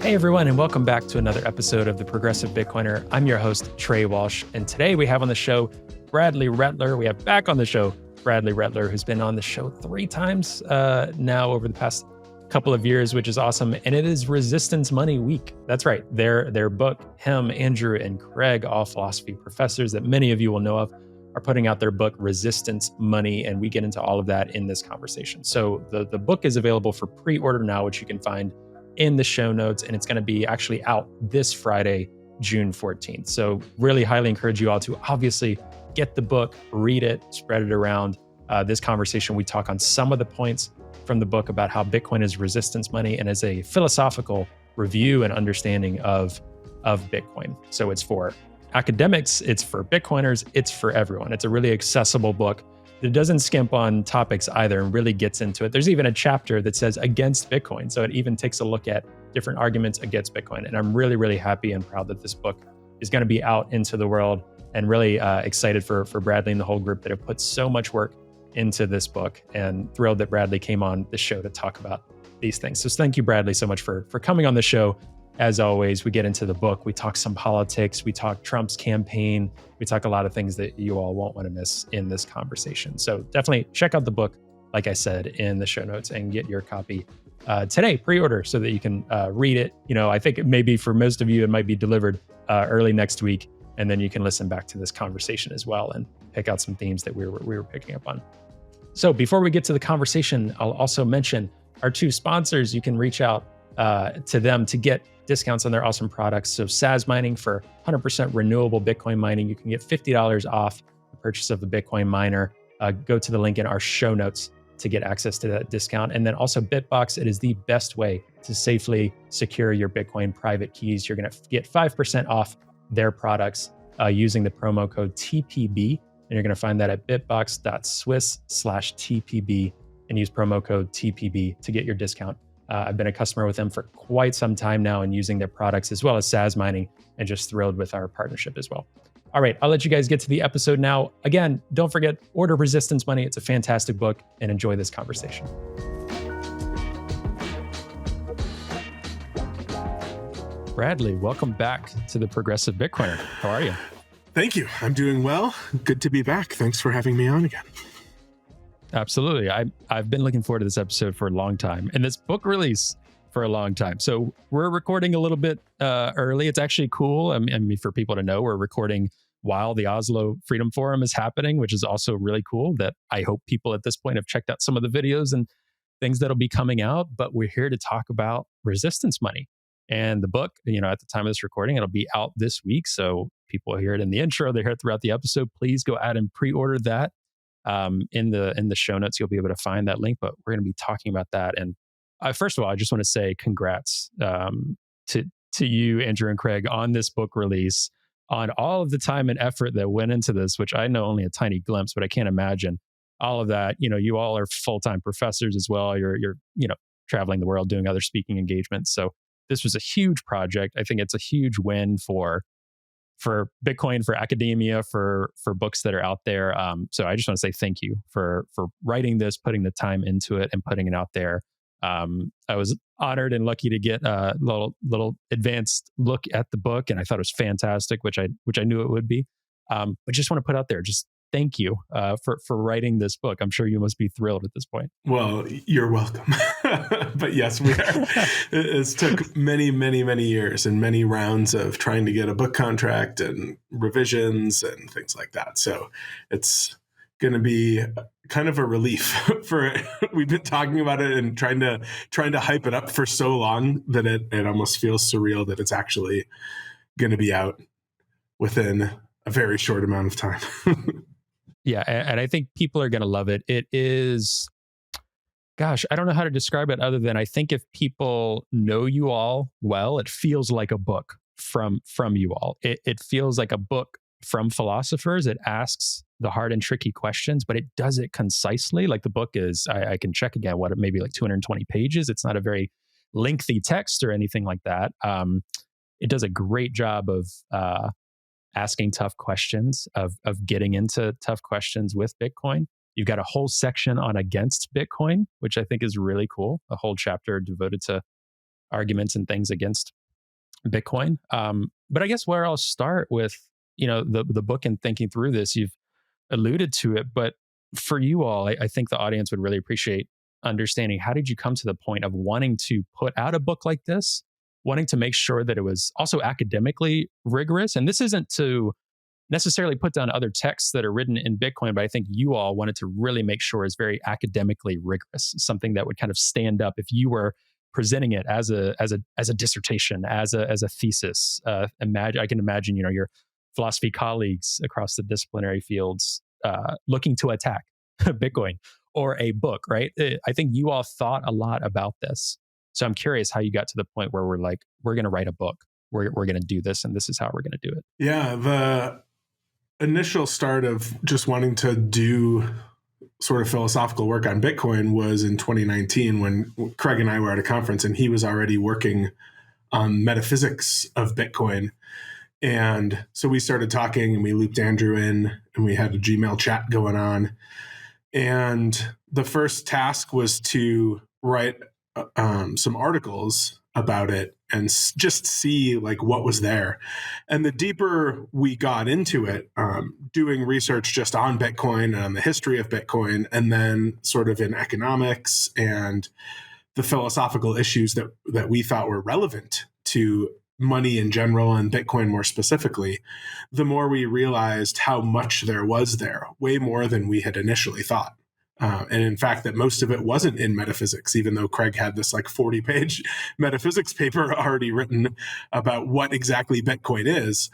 Hey everyone, and welcome back to another episode of The Progressive Bitcoiner. I'm your host, Trey Walsh, and today we have on the show Bradley Rettler. We have back on the show Bradley Rettler, who's been on the show 3 times now over the past couple of years, which is awesome. And it is Resistance Money Week. That's right. Their book, him, Andrew, and Craig, all philosophy professors that many of you will know of, are putting out their book, Resistance Money, and we get into all of that in this conversation. So the book is available for pre-order now, which you can find in the show notes, and it's going to be actually out this Friday, June 14th. So really highly encourage you all to obviously get the book, read it, spread it around. This conversation, we talk on some of the points from the book about how Bitcoin is resistance money and as a philosophical review and understanding of Bitcoin. So it's for academics, it's for Bitcoiners, it's for everyone. It's a really accessible book. It doesn't skimp on topics either and really gets into it. There's even a chapter that says against Bitcoin. So it even takes a look at different arguments against Bitcoin. And I'm really, really happy and proud that this book is going to be out into the world, and really excited for Bradley and the whole group that have put so much work into this book, and thrilled that Bradley came on the show to talk about these things. So thank you, Bradley, so much for coming on the show. As always, we get into the book, we talk some politics, we talk Trump's campaign, we talk a lot of things that you all won't want to miss in this conversation. So definitely check out the book, like I said, in the show notes, and get your copy today, pre-order, so that you can read it. You know, I think maybe for most of you, it might be delivered early next week, and then you can listen back to this conversation as well and pick out some themes that we were picking up on. So before we get to the conversation, I'll also mention our 2 sponsors. You can reach out to them to get discounts on their awesome products. So SAS Mining, for 100% renewable Bitcoin mining, you can get $50 off the purchase of the Bitcoin miner. Go to the link in our show notes to get access to that discount. And then also Bitbox, it is the best way to safely secure your Bitcoin private keys. You're going to get 5% off their products using the promo code TPB. And you're going to find that at bitbox.swiss/TPB, and use promo code TPB to get your discount. I've been a customer with them for quite some time now and using their products as well as SAS Mining, and just thrilled with our partnership as well. All right, I'll let you guys get to the episode now. Again, don't forget, order Resistance Money. It's a fantastic book, and enjoy this conversation. Bradley, welcome back to the Progressive Bitcoiner. How are you? Thank you. I'm doing well. Good to be back. Thanks for having me on again. Absolutely. I've been looking forward to this episode for a long time, and this book release for a long time. So we're recording a little bit early. It's actually cool. I mean, for people to know, we're recording while the Oslo Freedom Forum is happening, which is also really cool. That I hope people at this point have checked out some of the videos and things that'll be coming out. But we're here to talk about resistance money and the book. You know, at the time of this recording, it'll be out this week. So people hear it in the intro, they hear it throughout the episode. Please go out and pre-order that. In the show notes, you'll be able to find that link, but we're going to be talking about that. And first of all, I just want to say congrats to you, Andrew and Craig, on this book release, on all of the time and effort that went into this, which I know only a tiny glimpse, but I can't imagine all of that. You know, you all are full-time professors as well. You're traveling the world doing other speaking engagements. So this was a huge project. I think it's a huge win for Bitcoin, for academia, for books that are out there. So I just want to say thank you for writing this, putting the time into it, and putting it out there. I was honored and lucky to get a little advanced look at the book, and I thought it was fantastic, which I knew it would be. But just want to put out there, just thank you for writing this book. I'm sure you must be thrilled at this point. Well, you're welcome. But yes, we are. It's took many, many, many years and many rounds of trying to get a book contract and revisions and things like that. So it's going to be kind of a relief we've been talking about it and trying to hype it up for so long that it almost feels surreal that it's actually going to be out within a very short amount of time. Yeah, and I think people are going to love it. It is, gosh, I don't know how to describe it other than I think if people know you all well, it feels like a book from you all. It feels like a book from philosophers. It asks the hard and tricky questions, but it does it concisely. Like the book is, I can check again, what, maybe like 220 pages. It's not a very lengthy text or anything like that. It does a great job of asking tough questions, of getting into tough questions with Bitcoin. You've got a whole section on against Bitcoin, which I think is really cool. A whole chapter devoted to arguments and things against Bitcoin. But I guess where I'll start with, the book and thinking through this, you've alluded to it, but for you all, I think the audience would really appreciate understanding, how did you come to the point of wanting to put out a book like this, wanting to make sure that it was also academically rigorous? And this isn't to necessarily put down other texts that are written in Bitcoin, but I think you all wanted to really make sure it's very academically rigorous, something that would kind of stand up if you were presenting it as a dissertation, as a thesis. I can imagine, your philosophy colleagues across the disciplinary fields looking to attack Bitcoin or a book, right? I think you all thought a lot about this. So I'm curious how you got to the point where we're like, we're going to write a book. We're going to do this, and this is how we're going to do it. Yeah, the initial start of just wanting to do sort of philosophical work on Bitcoin was in 2019 when Craig and I were at a conference, and he was already working on metaphysics of Bitcoin. And so we started talking, and we looped Andrew in, and we had a Gmail chat going on. And the first task was to write some articles about it and just see like what was there. And the deeper we got into it, doing research just on Bitcoin and on the history of Bitcoin, and then sort of in economics and the philosophical issues that we thought were relevant to money in general and Bitcoin more specifically, the more we realized how much there was there, way more than we had initially thought. And in fact, that most of it wasn't in metaphysics, even though Craig had this like 40-page metaphysics paper already written about what exactly Bitcoin is.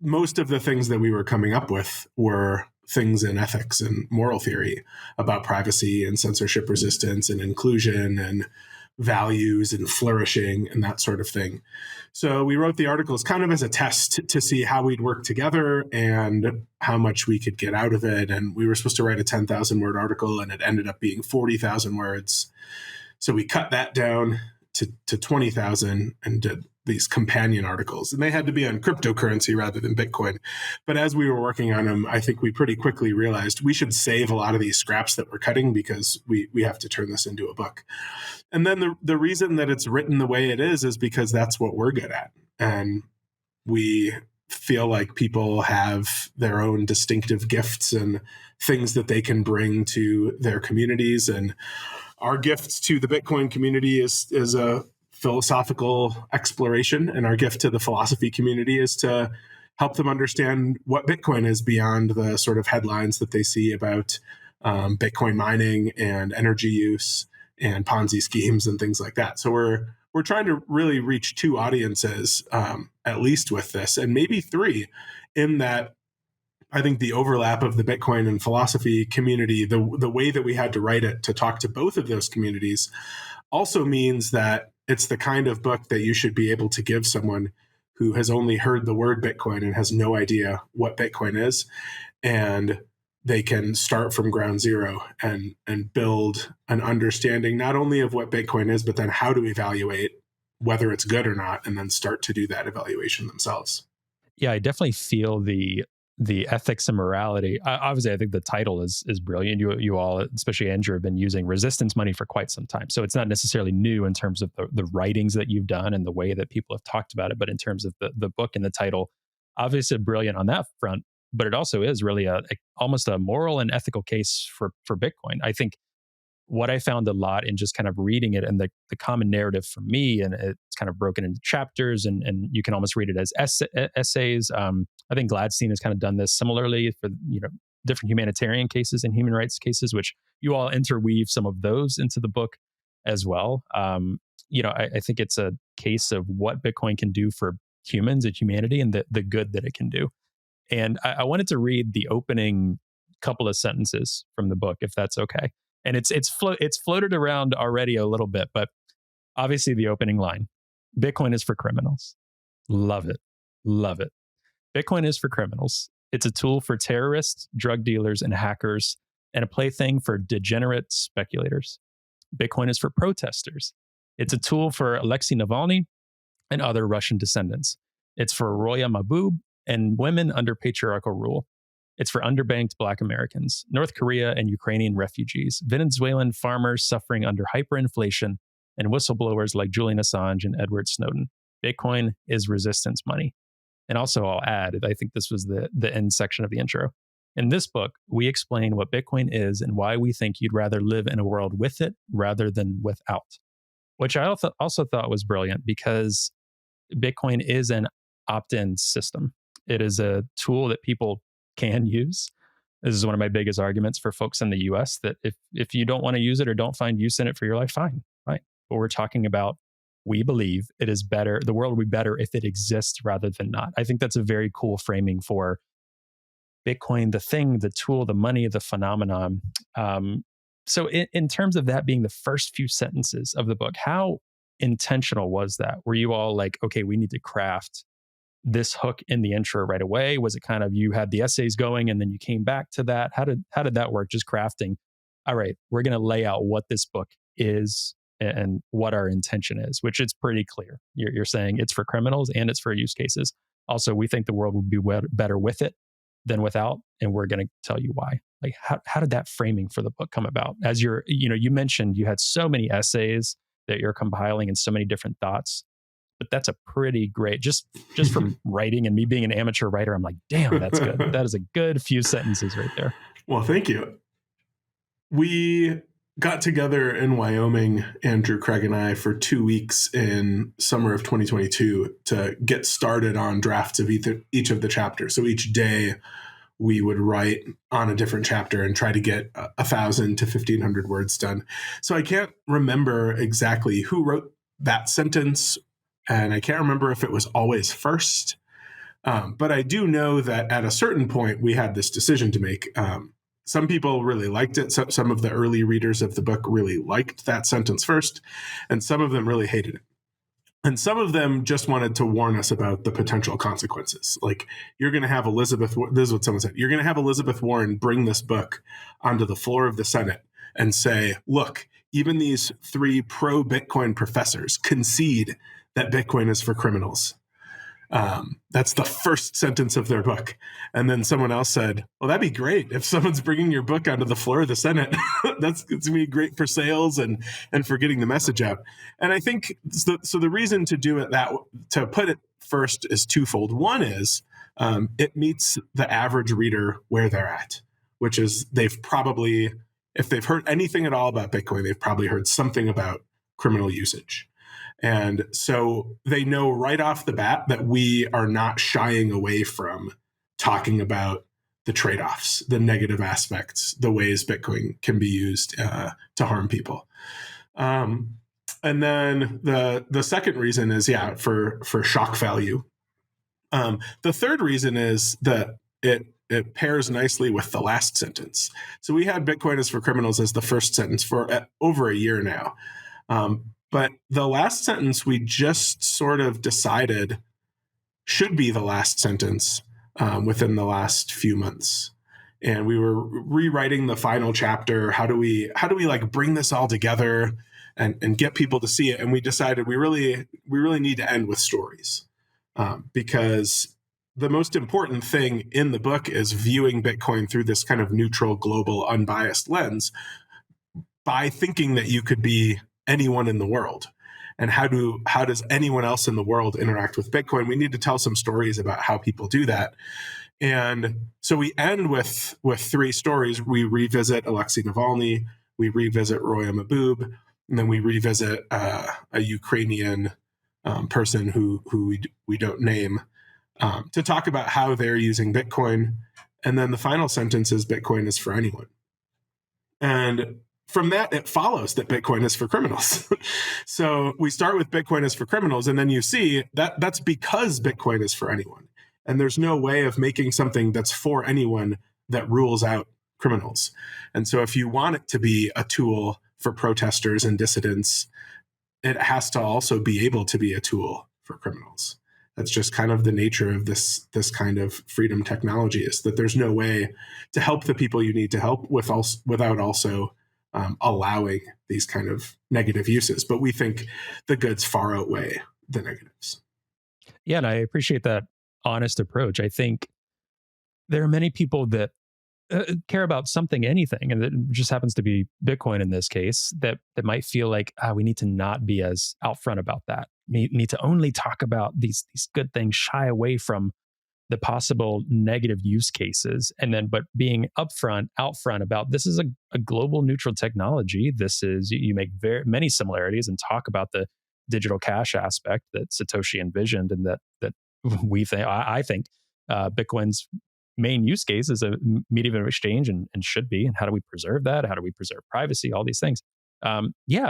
Most of the things that we were coming up with were things in ethics and moral theory about privacy and censorship resistance and inclusion and values and flourishing and that sort of thing. So we wrote the articles kind of as a test to see how we'd work together and how much we could get out of it. And we were supposed to write a 10,000 word article, and it ended up being 40,000 words. So we cut that down to 20,000 and did these companion articles, and they had to be on cryptocurrency rather than Bitcoin. But as we were working on them, I think we pretty quickly realized we should save a lot of these scraps that we're cutting because we have to turn this into a book. And then the reason that it's written the way it is because that's what we're good at. And we feel like people have their own distinctive gifts and things that they can bring to their communities. And our gifts to the Bitcoin community is a philosophical exploration, and our gift to the philosophy community is to help them understand what Bitcoin is beyond the sort of headlines that they see about Bitcoin mining and energy use and Ponzi schemes and things like that. So we're trying to really reach two audiences, at least with this, and maybe three, in that I think the overlap of the Bitcoin and philosophy community, the way that we had to write it to talk to both of those communities, also means that it's the kind of book that you should be able to give someone who has only heard the word Bitcoin and has no idea what Bitcoin is. And they can start from ground zero and build an understanding not only of what Bitcoin is, but then how to evaluate whether it's good or not, and then start to do that evaluation themselves. Yeah, I definitely feel the ethics and morality. Obviously, I think the title is brilliant. You all, especially Andrew, have been using resistance money for quite some time. So it's not necessarily new in terms of the writings that you've done and the way that people have talked about it. But in terms of the book and the title, obviously brilliant on that front. But it also is really almost a moral and ethical case for Bitcoin. I think what I found a lot in just kind of reading it, and the common narrative for me, and it's kind of broken into chapters, and you can almost read it as essays. I think Gladstein has kind of done this similarly for different humanitarian cases and human rights cases, which you all interweave some of those into the book as well. I think it's a case of what Bitcoin can do for humans and humanity, and the good that it can do. And I wanted to read the opening couple of sentences from the book, if that's okay. And it's floated around already a little bit, but obviously the opening line: Bitcoin is for criminals. Love it. Love it. Bitcoin is for criminals. It's a tool for terrorists, drug dealers, and hackers, and a plaything for degenerate speculators. Bitcoin is for protesters. It's a tool for Alexei Navalny and other Russian descendants. It's for Roya Mahboob and women under patriarchal rule. It's for underbanked Black Americans, North Korea and Ukrainian refugees, Venezuelan farmers suffering under hyperinflation, and whistleblowers like Julian Assange and Edward Snowden. Bitcoin is resistance money. And also, I'll add, I think this was the end section of the intro. In this book, we explain what Bitcoin is and why we think you'd rather live in a world with it rather than without, which I also thought was brilliant because Bitcoin is an opt-in system. It is a tool that people can use. This is one of my biggest arguments for folks in the US that if you don't want to use it or don't find use in it for your life, fine. But we're talking about, we believe it is better, the world will be better if it exists rather than not. I think that's a very cool framing for Bitcoin, the thing, the tool, the money, the phenomenon. So in terms of that being the first few sentences of the book, how intentional was that? Were you all like, okay, we need to craft this hook in the intro right away? Was it kind of, you had the essays going and then you came back to that? How did that work? Just crafting, all right, we're going to lay out what this book is and what our intention is, which is pretty clear. You're saying it's for criminals and it's for use cases. Also, we think the world would be better with it than without, and we're going to tell you why. Like, how did that framing for the book come about? As you mentioned you had so many essays that you're compiling and so many different thoughts, but that's a pretty great, just from writing and me being an amateur writer, I'm like, damn, that's good. That is a good few sentences right there. Well, thank you. We got together in Wyoming, Andrew, Craig, and I, for 2 weeks in summer of 2022 to get started on drafts of each of the chapters. So each day we would write on a different chapter and try to get 1,000 to 1,500 words done. So I can't remember exactly who wrote that sentence, and I can't remember if it was always first. But I do know that at a certain point we had this decision to make. Some people really liked it. Some of the early readers of the book really liked that sentence first, and some of them really hated it. And some of them just wanted to warn us about the potential consequences. Like, you're going to have this is what someone said, you're going to have Elizabeth Warren bring this book onto the floor of the Senate and say, look, even these 3 pro-Bitcoin professors concede that Bitcoin is for criminals. That's the first sentence of their book. And then someone else said, well, that'd be great if someone's bringing your book onto the floor of the Senate. It's going to be great for sales and for getting the message out. And I think so the reason to do it to put it first is twofold. One is it meets the average reader where they're at, which is they've probably, if they've heard anything at all about Bitcoin, they've probably heard something about criminal usage. And so they know right off the bat that we are not shying away from talking about the trade-offs, the negative aspects, the ways Bitcoin can be used to harm people. And then the second reason is, for shock value. The third reason is that it pairs nicely with the last sentence. So we had Bitcoin is for criminals as the first sentence for over a year now. But the last sentence we just sort of decided should be the last sentence within the last few months. And we were rewriting the final chapter. How do we like bring this all together and get people to see it? And we decided we really need to end with stories because the most important thing in the book is viewing Bitcoin through this kind of neutral, global, unbiased lens by thinking that you could be anyone in the world. And how does anyone else in the world interact with Bitcoin? We need to tell some stories about how people do that. And so we end with 3 stories. We revisit Alexei Navalny, we revisit Roya Mahboob, and then we revisit a Ukrainian person who we don't name to talk about how they're using Bitcoin. And then the final sentence is Bitcoin is for anyone. And from that, it follows that Bitcoin is for criminals. So we start with Bitcoin is for criminals, and then you see that that's because Bitcoin is for anyone. And there's no way of making something that's for anyone that rules out criminals. And so if you want it to be a tool for protesters and dissidents, it has to also be able to be a tool for criminals. That's just kind of the nature of this kind of freedom technology, is that there's no way to help the people you need to help without also allowing these kind of negative uses. But we think the goods far outweigh the negatives. Yeah, and I appreciate that honest approach. I think there are many people that care about something, anything, and it just happens to be Bitcoin in this case, that might feel like we need to not be as out front about that. Need to only talk about these good things, shy away from the possible negative use cases, and then but being out front about this is a global neutral technology. This is, you make very many similarities and talk about the digital cash aspect that Satoshi envisioned, and that we think I think Bitcoin's main use case is a medium of exchange, and should be. And how do we preserve that? How do we preserve privacy? All these things.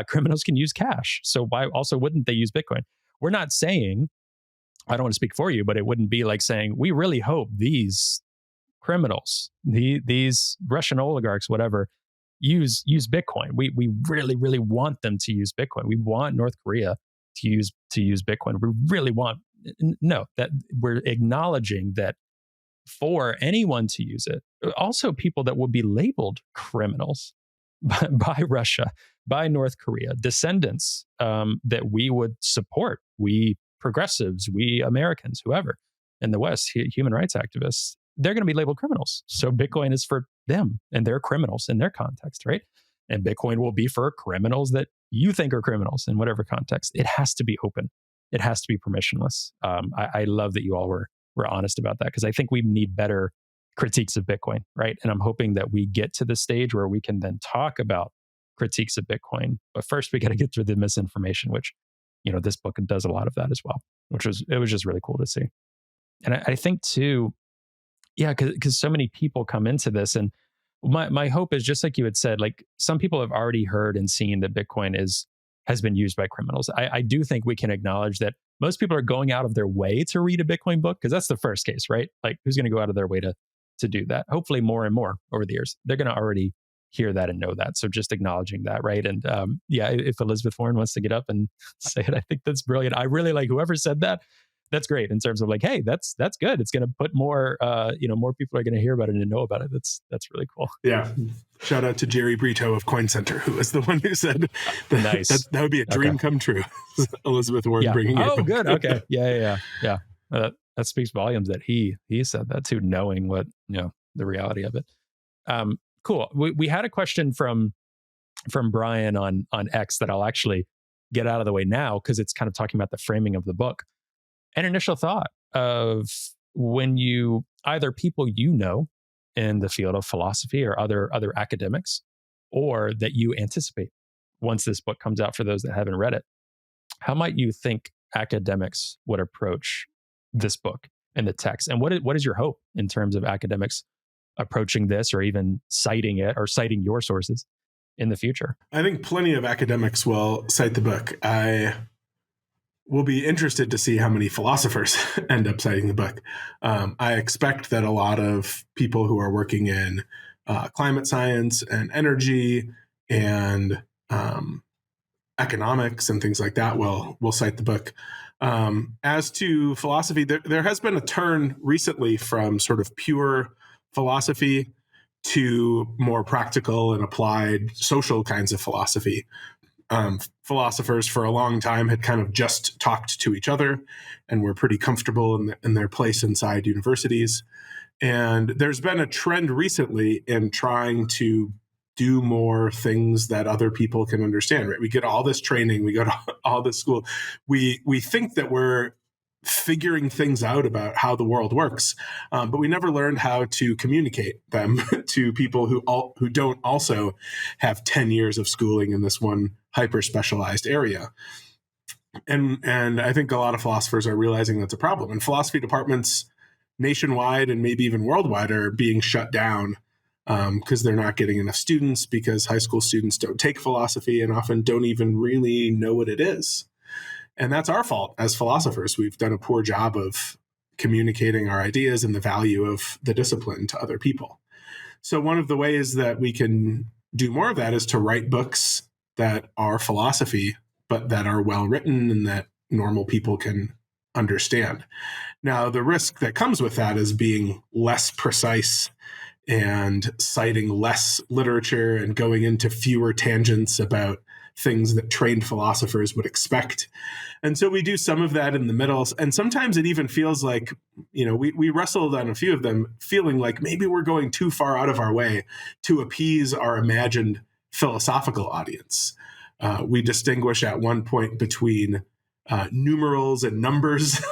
Criminals can use cash, so why also wouldn't they use Bitcoin? We're not saying, I don't want to speak for you, but it wouldn't be like saying, we really hope these criminals, these Russian oligarchs, whatever, use Bitcoin. We really, really want them to use Bitcoin. We want North Korea to use Bitcoin. We really want, no, that we're acknowledging that for anyone to use it, also people that would be labeled criminals by Russia, by North Korea, descendants that we would support, we progressives, we Americans, whoever in the West, human rights activists, they're going to be labeled criminals. So Bitcoin is for them, and they're criminals in their context, right? And Bitcoin will be for criminals that you think are criminals in whatever context. It has to be open. It has to be permissionless. I love that you all were honest about that, because I think we need better critiques of Bitcoin, right? And I'm hoping that we get to the stage where we can then talk about critiques of Bitcoin. But first, we got to get through the misinformation, which, this book does a lot of that as well, it was just really cool to see. And I think too, because so many people come into this, and my hope is, just like you had said, like some people have already heard and seen that Bitcoin has been used by criminals. I do think we can acknowledge that most people are going out of their way to read a Bitcoin book, because that's the first case, right? Like, who's going to go out of their way to do that? Hopefully more and more over the years, they're going to already hear that and know that. So just acknowledging that, right? And if Elizabeth Warren wants to get up and say it, I think that's brilliant. I really like whoever said that. That's great in terms of like, hey, that's good. It's going to put more, more people are going to hear about it and know about it. That's really cool. Yeah. Shout out to Jerry Brito of Coin Center, who was the one who said that, nice. that would be a dream come true. Elizabeth Warren bringing it. Oh, good. Okay. Yeah. That speaks volumes that he said that too, knowing what, the reality of it. Cool. We had a question from Brian on X that I'll actually get out of the way now, because it's kind of talking about the framing of the book. An initial thought of when you, either people in the field of philosophy or other academics, or that you anticipate once this book comes out, for those that haven't read it, how might you think academics would approach this book and the text? And what is your hope in terms of academics approaching this, or even citing it, or citing your sources in the future? I think plenty of academics will cite the book. I will be interested to see how many philosophers end up citing the book. I expect that a lot of people who are working in climate science and energy and economics and things like that will cite the book. As to philosophy, there has been a turn recently from sort of pure philosophy to more practical and applied social kinds of philosophy. Philosophers for a long time had kind of just talked to each other and were pretty comfortable in their place inside universities. And there's been a trend recently in trying to do more things that other people can understand, right? We get all this training, we go to all this school. We think that we're figuring things out about how the world works, but we never learned how to communicate them to people who don't also have 10 years of schooling in this one hyper-specialized area. And I think a lot of philosophers are realizing that's a problem. And philosophy departments nationwide and maybe even worldwide are being shut down because they're not getting enough students, because high school students don't take philosophy and often don't even really know what it is. And that's our fault as philosophers. We've done a poor job of communicating our ideas and the value of the discipline to other people. So one of the ways that we can do more of that is to write books that are philosophy, but that are well written and that normal people can understand. Now, the risk that comes with that is being less precise and citing less literature and going into fewer tangents about things that trained philosophers would expect. And so we do some of that in the middle. And sometimes it even feels like, we wrestled on a few of them, feeling like maybe we're going too far out of our way to appease our imagined philosophical audience. We distinguish at one point between numerals and numbers,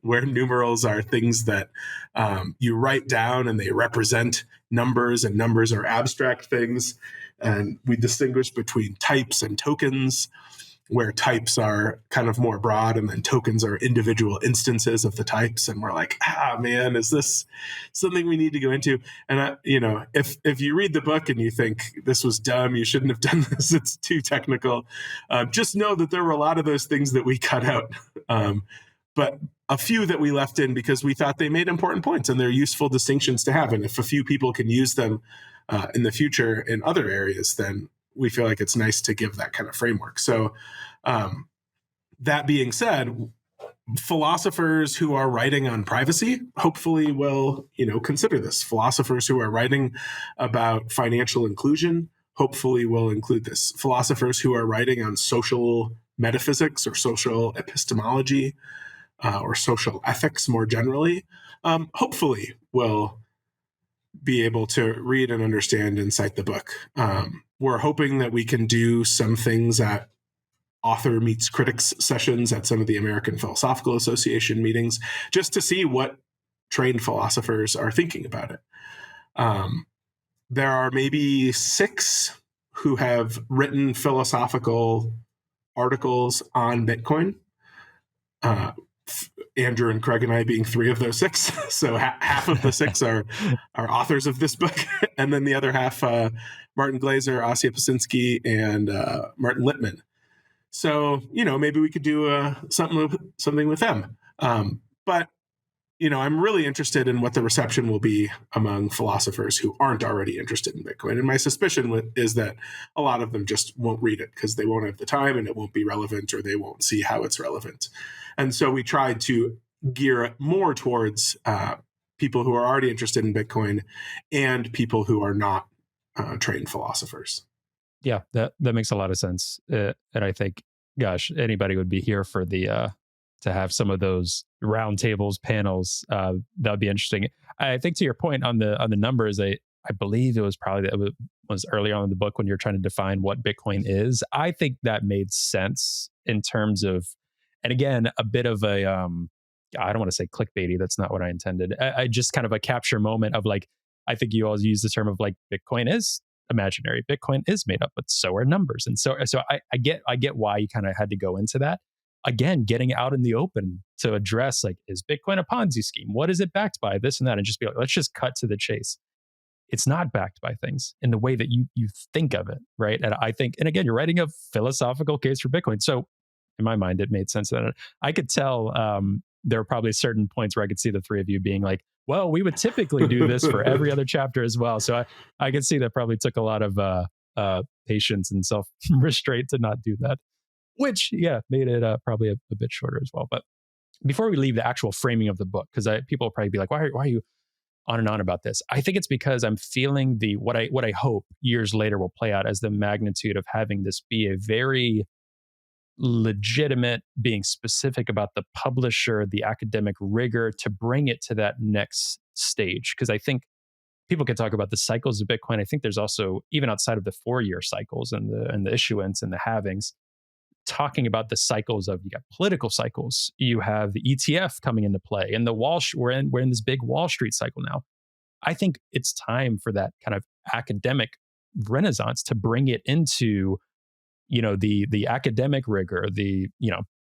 where numerals are things that you write down and they represent numbers, and numbers are abstract things. And we distinguish between types and tokens, where types are kind of more broad and then tokens are individual instances of the types. And we're like, man, is this something we need to go into? And, if you read the book and you think this was dumb, you shouldn't have done this, it's too technical, just know that there were a lot of those things that we cut out. But a few that we left in because we thought they made important points and they're useful distinctions to have. And if a few people can use them in the future in other areas, then we feel like it's nice to give that kind of framework. So that being said, philosophers who are writing on privacy hopefully will, consider this. Philosophers who are writing about financial inclusion hopefully will include this. Philosophers who are writing on social metaphysics or social epistemology or social ethics more generally, hopefully will be able to read and understand and cite the book. We're hoping that we can do some things at author meets critics sessions at some of the American Philosophical Association meetings, just to see what trained philosophers are thinking about it. There are maybe 6 who have written philosophical articles on Bitcoin. Andrew and Craig and I being 3 of those 6. So half of the 6 are authors of this book. And then the other half, Martin Glaser, Asya Pasinski, and Martin Littman. So, maybe we could do something with them. But, I'm really interested in what the reception will be among philosophers who aren't already interested in Bitcoin. And my suspicion is that a lot of them just won't read it because they won't have the time and it won't be relevant, or they won't see how it's relevant. And so we tried to gear it more towards people who are already interested in Bitcoin and people who are not trained philosophers. Yeah, that makes a lot of sense. And I think, gosh, anybody would be here for the to have some of those roundtables, panels. That would be interesting. I think to your point on the numbers, I believe it was probably that was early on in the book when you're trying to define what Bitcoin is. I think that made sense in terms of, and again, a bit of a I don't want to say clickbaity. That's not what I intended. I just kind of a capture moment of like, I think you always use the term of like, Bitcoin is imaginary. Bitcoin is made up, but so are numbers. And so I get why you kind of had to go into that. Again, getting out in the open to address like, is Bitcoin a Ponzi scheme? What is it backed by? This and that, and just be like, let's just cut to the chase. It's not backed by things in the way that you think of it, right? And I think, and again, you're writing a philosophical case for Bitcoin. So in my mind, it made sense that I could tell there were probably certain points where I could see the 3 of you being like, well, we would typically do this for every other chapter as well. So I could see that probably took a lot of patience and self-restraint to not do that, which, made it probably a bit shorter as well. But before we leave the actual framing of the book, because people will probably be like, why are you on and on about this? I think it's because I'm feeling what I hope years later will play out as the magnitude of having this be a very legitimate, being specific about the publisher, the academic rigor to bring it to that next stage. Because I think people can talk about the cycles of Bitcoin. I think there's also, even outside of the 4-year cycles and the issuance and the halvings, talking about the cycles of, you got political cycles, you have the ETF coming into play, and we're in this big Wall Street cycle now. I think it's time for that kind of academic renaissance to bring it into, the academic rigor, the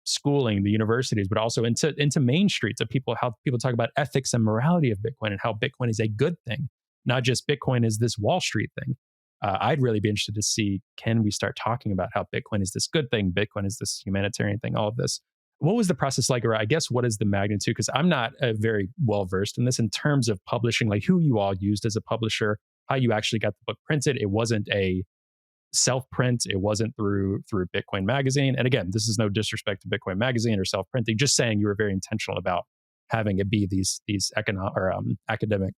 schooling, the universities, but also into Main Street, to how people talk about ethics and morality of Bitcoin and how Bitcoin is a good thing, not just Bitcoin is this Wall Street thing. I'd really be interested to see, can we start talking about how Bitcoin is this good thing, Bitcoin is this humanitarian thing, all of this. What was the process like, or I guess what is the magnitude? Because I'm not very well versed in this in terms of publishing, like who you all used as a publisher, how you actually got the book printed. It wasn't a self-print. It wasn't through Bitcoin Magazine. And again, this is no disrespect to Bitcoin Magazine or self-printing, just saying you were very intentional about having it be these academic,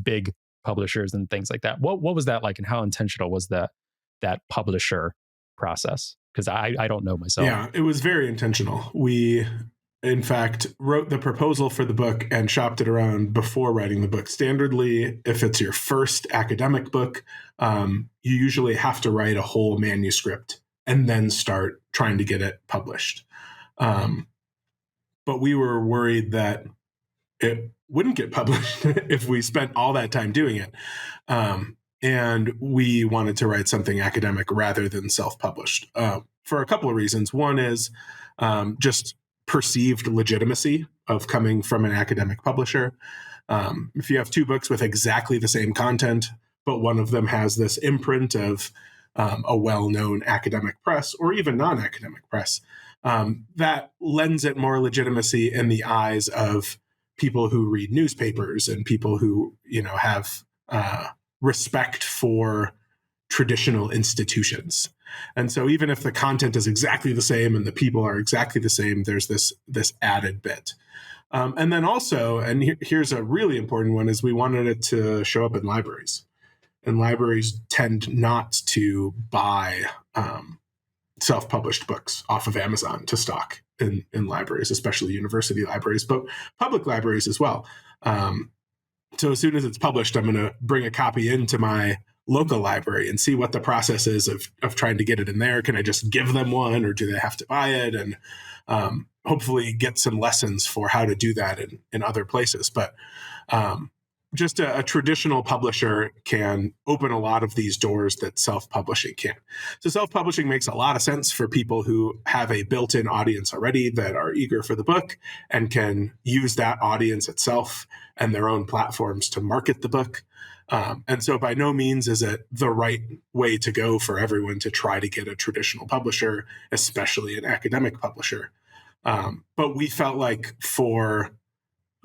big publishers and things like that. What was that like, and how intentional was that publisher process? Because I don't know myself. Yeah, it was very intentional. We, in fact, wrote the proposal for the book and shopped it around before writing the book. Standardly, if it's your first academic book, you usually have to write a whole manuscript and then start trying to get it published. But we were worried that it wouldn't get published if we spent all that time doing it. And we wanted to write something academic rather than self-published for a couple of reasons. One is just perceived legitimacy of coming from an academic publisher. If you have two books with exactly the same content, but one of them has this imprint of a well-known academic press or even non-academic press, that lends it more legitimacy in the eyes of people who read newspapers and people who, have respect for traditional institutions. And so even if the content is exactly the same and the people are exactly the same, there's this added bit. And then also, and here's a really important one, is we wanted it to show up in libraries. And libraries tend not to buy self-published books off of Amazon to stock in libraries, especially university libraries, but public libraries as well. So as soon as it's published, I'm going to bring a copy into my local library and see what the process is of trying to get it in there. Can I just give them one, or do they have to buy it? And hopefully get some lessons for how to do that in other places. But just a traditional publisher can open a lot of these doors that self-publishing can't. So self-publishing makes a lot of sense for people who have a built-in audience already that are eager for the book and can use that audience itself and their own platforms to market the book. And so by no means is it the right way to go for everyone to try to get a traditional publisher, especially an academic publisher. But we felt like for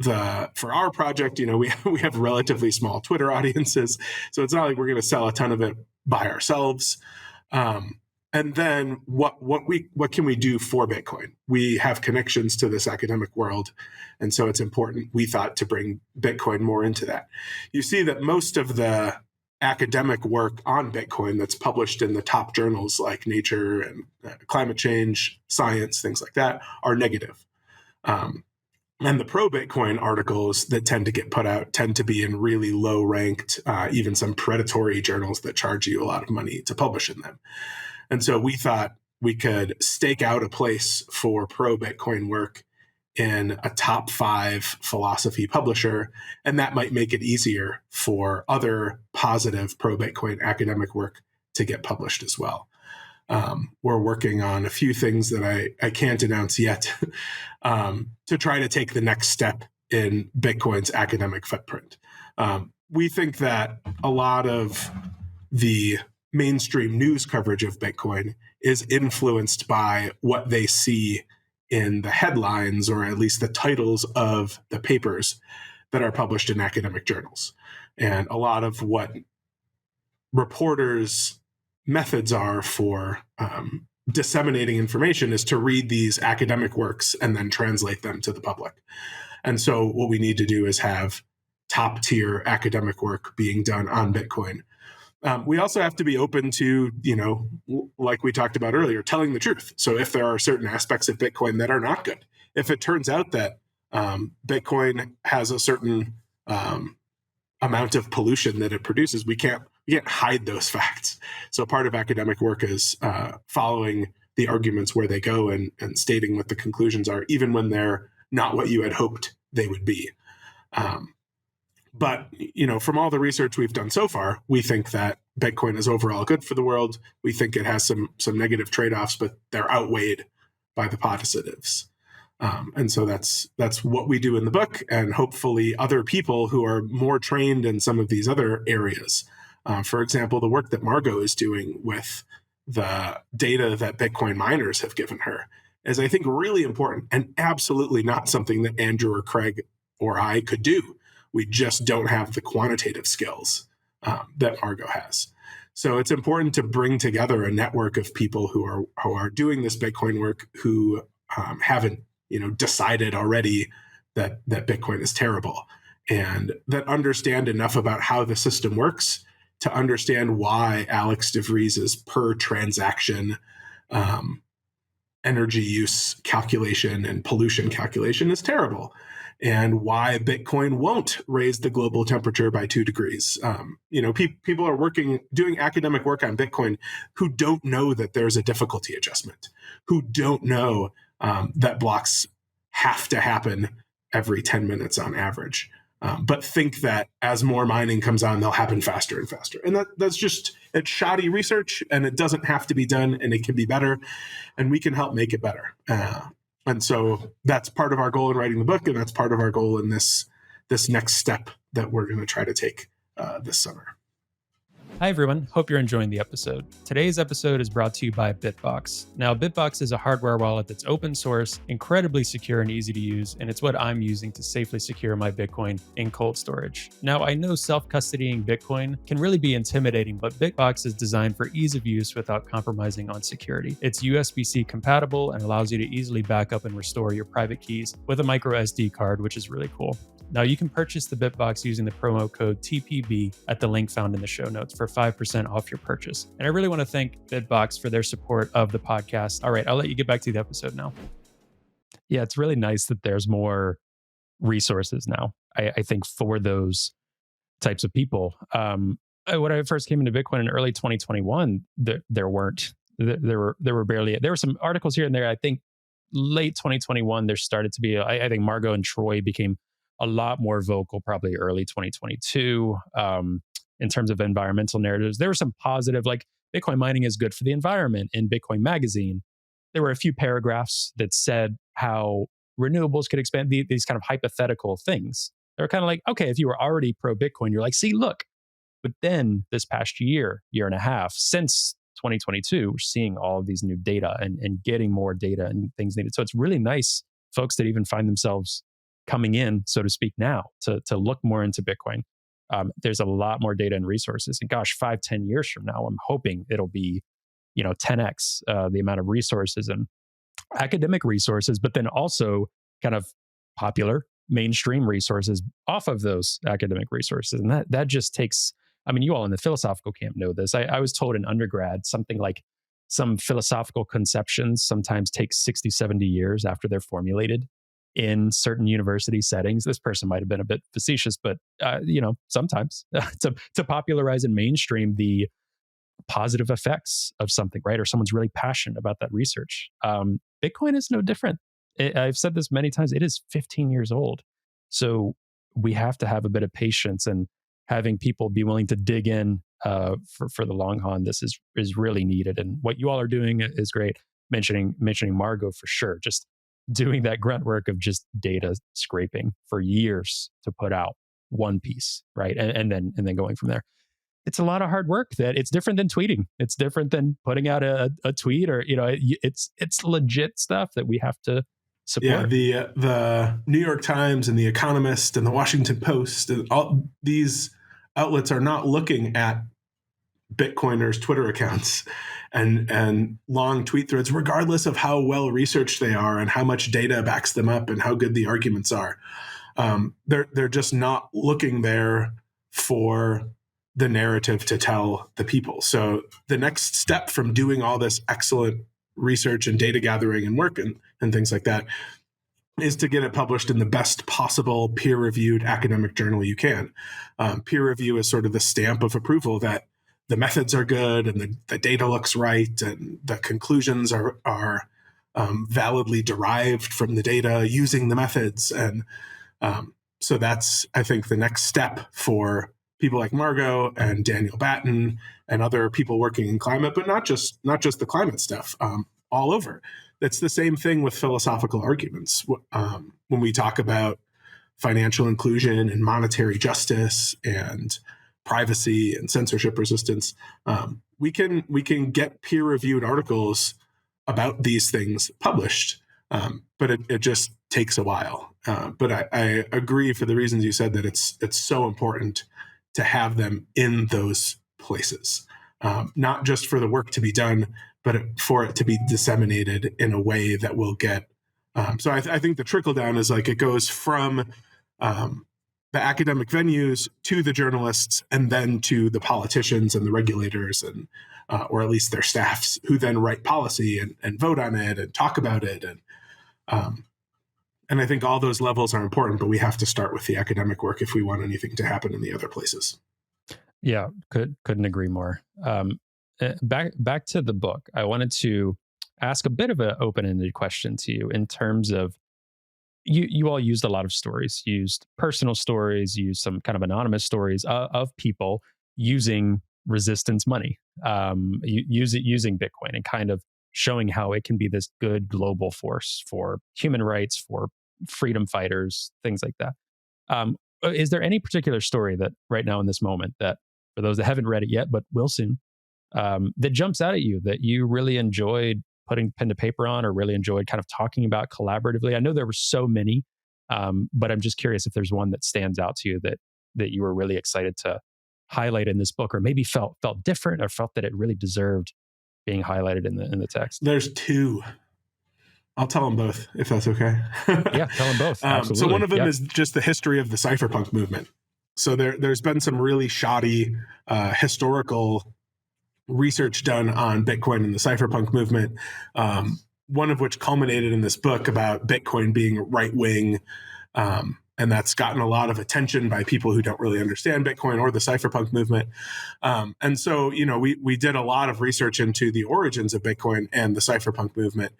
our project, we have relatively small Twitter audiences, so it's not like we're going to sell a ton of it by ourselves. And then what can we do for Bitcoin? We have connections to this academic world, and so it's important, we thought, to bring Bitcoin more into that. You see that most of the academic work on Bitcoin that's published in the top journals like Nature and Climate Change, Science, things like that, are negative. And the pro-Bitcoin articles that tend to get put out tend to be in really low-ranked, even some predatory journals that charge you a lot of money to publish in them. And so we thought we could stake out a place for pro-Bitcoin work in a top 5 philosophy publisher, and that might make it easier for other positive pro-Bitcoin academic work to get published as well. We're working on a few things that I can't announce yet to try to take the next step in Bitcoin's academic footprint. We think that a lot of the mainstream news coverage of Bitcoin is influenced by what they see in the headlines, or at least the titles of the papers that are published in academic journals. And a lot of what reporters' methods are for disseminating information is to read these academic works and then translate them to the public. And so what we need to do is have top-tier academic work being done on Bitcoin. We also have to be open to, like we talked about earlier, telling the truth. So if there are certain aspects of Bitcoin that are not good, if it turns out that Bitcoin has a certain amount of pollution that it produces, we can't hide those facts. So part of academic work is following the arguments where they go and stating what the conclusions are, even when they're not what you had hoped they would be. But, from all the research we've done so far, we think that Bitcoin is overall good for the world. We think it has some negative trade-offs, but they're outweighed by the positives. And so that's what we do in the book, and hopefully other people who are more trained in some of these other areas. For example, the work that Margot is doing with the data that Bitcoin miners have given her is, I think, really important and absolutely not something that Andrew or Craig or I could do. We just don't have the quantitative skills that Margot has. So it's important to bring together a network of people who are doing this Bitcoin work, who haven't decided already that Bitcoin is terrible, and that understand enough about how the system works to understand why Alex DeVries's per transaction energy use calculation and pollution calculation is terrible, and why Bitcoin won't raise the global temperature by 2 degrees. People are doing academic work on Bitcoin who don't know that there's a difficulty adjustment, who don't know that blocks have to happen every 10 minutes on average, but think that as more mining comes on, they'll happen faster and faster. And it's shoddy research, and it doesn't have to be done, and it can be better, and we can help make it better. And so that's part of our goal in writing the book, and that's part of our goal in this next step that we're going to try to take this summer. Hi, everyone. Hope you're enjoying the episode. Today's episode is brought to you by Bitbox. Now, Bitbox is a hardware wallet that's open source, incredibly secure and easy to use, and it's what I'm using to safely secure my Bitcoin in cold storage. Now, I know self-custodying Bitcoin can really be intimidating, but Bitbox is designed for ease of use without compromising on security. It's USB-C compatible and allows you to easily back up and restore your private keys with a micro SD card, which is really cool. Now, you can purchase the Bitbox using the promo code TPB at the link found in the show notes for 5% off your purchase. And I really want to thank Bitbox for their support of the podcast. All right, I'll let you get back to the episode now. Yeah, it's really nice that there's more resources now, I think, for those types of people. When I first came into Bitcoin in early 2021, there were some articles here and there. I think late 2021, there started to be, I think Margot and Troy became a lot more vocal, probably early 2022, in terms of environmental narratives. There were some positive, like Bitcoin mining is good for the environment in Bitcoin Magazine. There were a few paragraphs that said how renewables could expand these kind of hypothetical things. They were kind of like, okay, if you were already pro Bitcoin, you're like, see, look. But then this past year and a half, since 2022, we're seeing all of these new data and getting more data and things needed. So it's really nice, folks that even find themselves coming in, so to speak, now to look more into Bitcoin. There's a lot more data and resources. And gosh, 5-10 years from now, I'm hoping it'll be, 10x the amount of resources and academic resources, but then also kind of popular mainstream resources off of those academic resources. And that just takes, you all in the philosophical camp know this. I was told in undergrad, something like some philosophical conceptions sometimes take 60, 70 years after they're formulated in certain university settings. This person might have been a bit facetious, but sometimes to popularize and mainstream the positive effects of something, right? Or someone's really passionate about that research. Bitcoin is no different. I've said this many times. It is 15 years old, so we have to have a bit of patience and having people be willing to dig in for the long haul. This is really needed, and what you all are doing is great. Mentioning Margot for sure. Just doing that grunt work of just data scraping for years to put out one piece, right? And then going from there. It's a lot of hard work. That it's different than tweeting. It's different than putting out a tweet, or it's legit stuff that we have to support. Yeah, the New York Times and the Economist and the Washington Post and all these outlets are not looking at Bitcoiners' Twitter accounts and long tweet threads, regardless of how well researched they are and how much data backs them up and how good the arguments are. They're just not looking there for the narrative to tell the people. So the next step from doing all this excellent research and data gathering and work and things like that is to get it published in the best possible peer-reviewed academic journal you can. Peer review is sort of the stamp of approval that the methods are good and the data looks right and the conclusions are validly derived from the data using the methods. And so that's, I think, the next step for people like Margot and Daniel Batten and other people working in climate, but not just the climate stuff, all over. That's the same thing with philosophical arguments. When we talk about financial inclusion and monetary justice and privacy and censorship resistance, we can get peer-reviewed articles about these things published, but it just takes a while. But I agree for the reasons you said that it's so important to have them in those places, not just for the work to be done, but for it to be disseminated in a way that will get. So I think the trickle down is like it goes from that the academic venues to the journalists and then to the politicians and the regulators and or at least their staffs, who then write policy and vote on it and talk about it. And I think all those levels are important, but we have to start with the academic work if we want anything to happen in the other places. Yeah, couldn't agree more. Back to the book, I wanted to ask a bit of an open-ended question to you in terms of you all used a lot of stories, used personal stories, used some kind of anonymous stories of people using resistance money, using Bitcoin and kind of showing how it can be this good global force for human rights, for freedom fighters, things like that. Is there any particular story that right now in this moment that, for those that haven't read it yet, but will soon, that jumps out at you that you really enjoyed putting pen to paper on or really enjoyed kind of talking about collaboratively? I know there were so many, but I'm just curious if there's one that stands out to you that you were really excited to highlight in this book, or maybe felt different or felt that it really deserved being highlighted in the text. There's two. I'll tell them both if that's okay. Yeah, tell them both. Absolutely. So one of them is just the history of the cypherpunk movement. So there's been some really shoddy historical research done on Bitcoin and the cypherpunk movement, one of which culminated in this book about Bitcoin being right-wing, and that's gotten a lot of attention by people who don't really understand Bitcoin or the cypherpunk movement. And so, we did a lot of research into the origins of Bitcoin and the cypherpunk movement.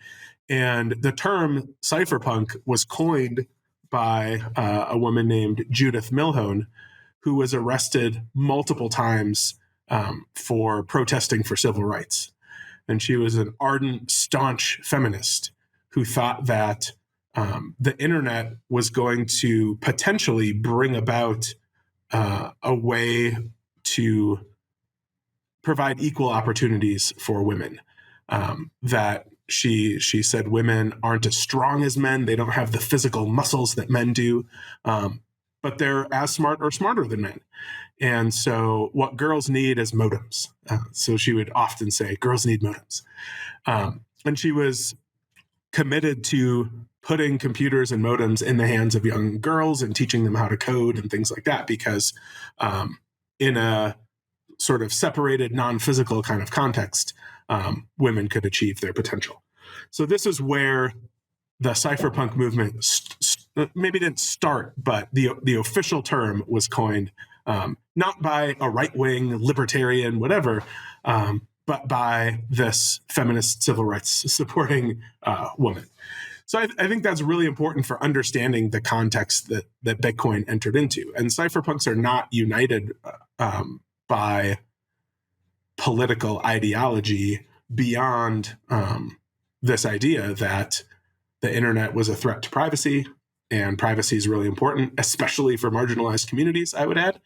And the term cypherpunk was coined by a woman named Judith Milhone, who was arrested multiple times for protesting for civil rights. And she was an ardent, staunch feminist who thought that the internet was going to potentially bring about a way to provide equal opportunities for women. That she said women aren't as strong as men. They don't have the physical muscles that men do, but they're as smart or smarter than men. And so what girls need is modems. So she would often say, girls need modems. And she was committed to putting computers and modems in the hands of young girls and teaching them how to code and things like that, because in a sort of separated, non-physical kind of context, women could achieve their potential. So this is where the cypherpunk movement maybe didn't start, but the official term was coined not by a right-wing libertarian, whatever, but by this feminist civil rights supporting woman. So I think that's really important for understanding the context that Bitcoin entered into. And cypherpunks are not united by political ideology beyond this idea that the internet was a threat to privacy, and privacy is really important, especially for marginalized communities, I would add.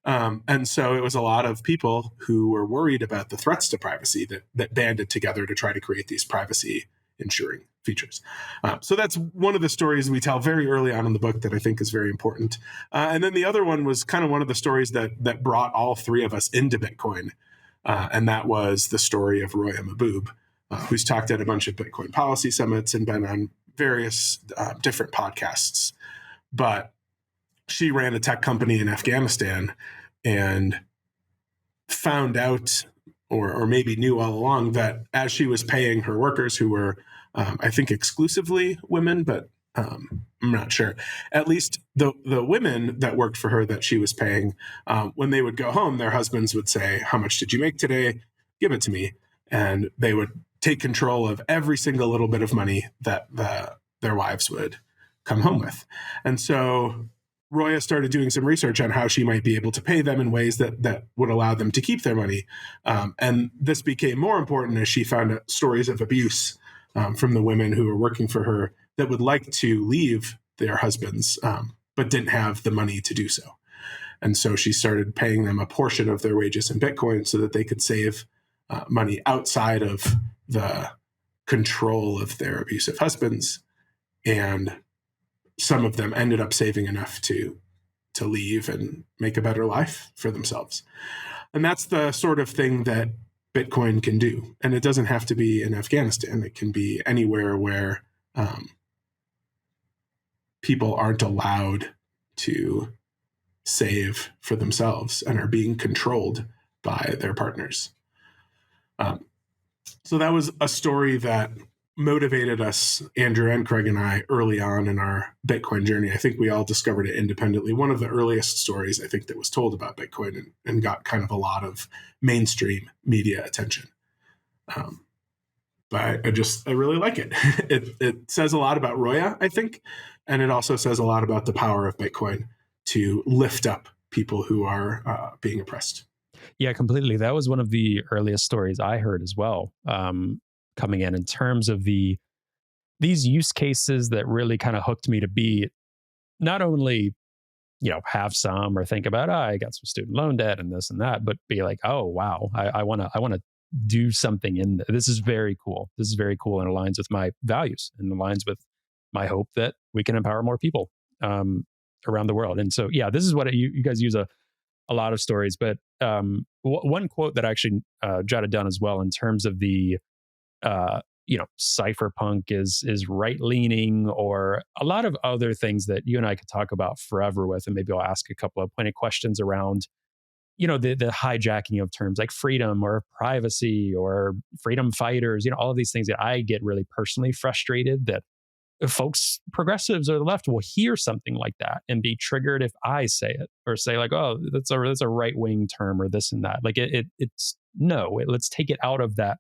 And so it was a lot of people who were worried about the threats to privacy that banded together to try to create these privacy ensuring features. So that's one of the stories we tell very early on in the book that I think is very important. And then the other one was kind of one of the stories that brought all three of us into Bitcoin. And that was the story of Roya Mahboob, who's talked at a bunch of Bitcoin policy summits and been on various different podcasts. But she ran a tech company in Afghanistan and found out, or maybe knew all along, that as she was paying her workers, who were, I think, exclusively women, but I'm not sure. At least the women that worked for her that she was paying, when they would go home, their husbands would say, "How much did you make today? Give it to me." And they would take control of every single little bit of money that their wives would come home with. And so Roya started doing some research on how she might be able to pay them in ways that would allow them to keep their money. And this became more important as she found out stories of abuse from the women who were working for her that would like to leave their husbands, but didn't have the money to do so. And so she started paying them a portion of their wages in Bitcoin so that they could save money outside of the control of their abusive husbands. And some of them ended up saving enough to leave and make a better life for themselves. And that's the sort of thing that Bitcoin can do. And it doesn't have to be in Afghanistan. It can be anywhere where people aren't allowed to save for themselves and are being controlled by their partners. So that was a story that motivated us, Andrew and Craig and I, early on in our Bitcoin journey. I think we all discovered it independently. One of the earliest stories, I think, that was told about Bitcoin and got kind of a lot of mainstream media attention. But I really like it. It says a lot about Roya, I think, and it also says a lot about the power of Bitcoin to lift up people who are being oppressed. Yeah, completely. That was one of the earliest stories I heard as well, coming in terms of these use cases that really kind of hooked me to be not only, have some or think about, I got some student loan debt and this and that, but be like, oh wow, I want to do something in this. This is very cool. This is very cool and aligns with my values and aligns with my hope that we can empower more people around the world. And so, yeah, this is what you guys use a lot of stories, but one quote that I actually jotted down as well in terms of the cypherpunk is right leaning, or a lot of other things that you and I could talk about forever with, and maybe I'll ask a couple of pointed questions around the hijacking of terms like freedom or privacy or freedom fighters, all of these things that I get really personally frustrated that folks, progressives or the left, will hear something like that and be triggered if I say it or say like, oh, that's a right wing term or this and that. Like it's no, let's take it out of that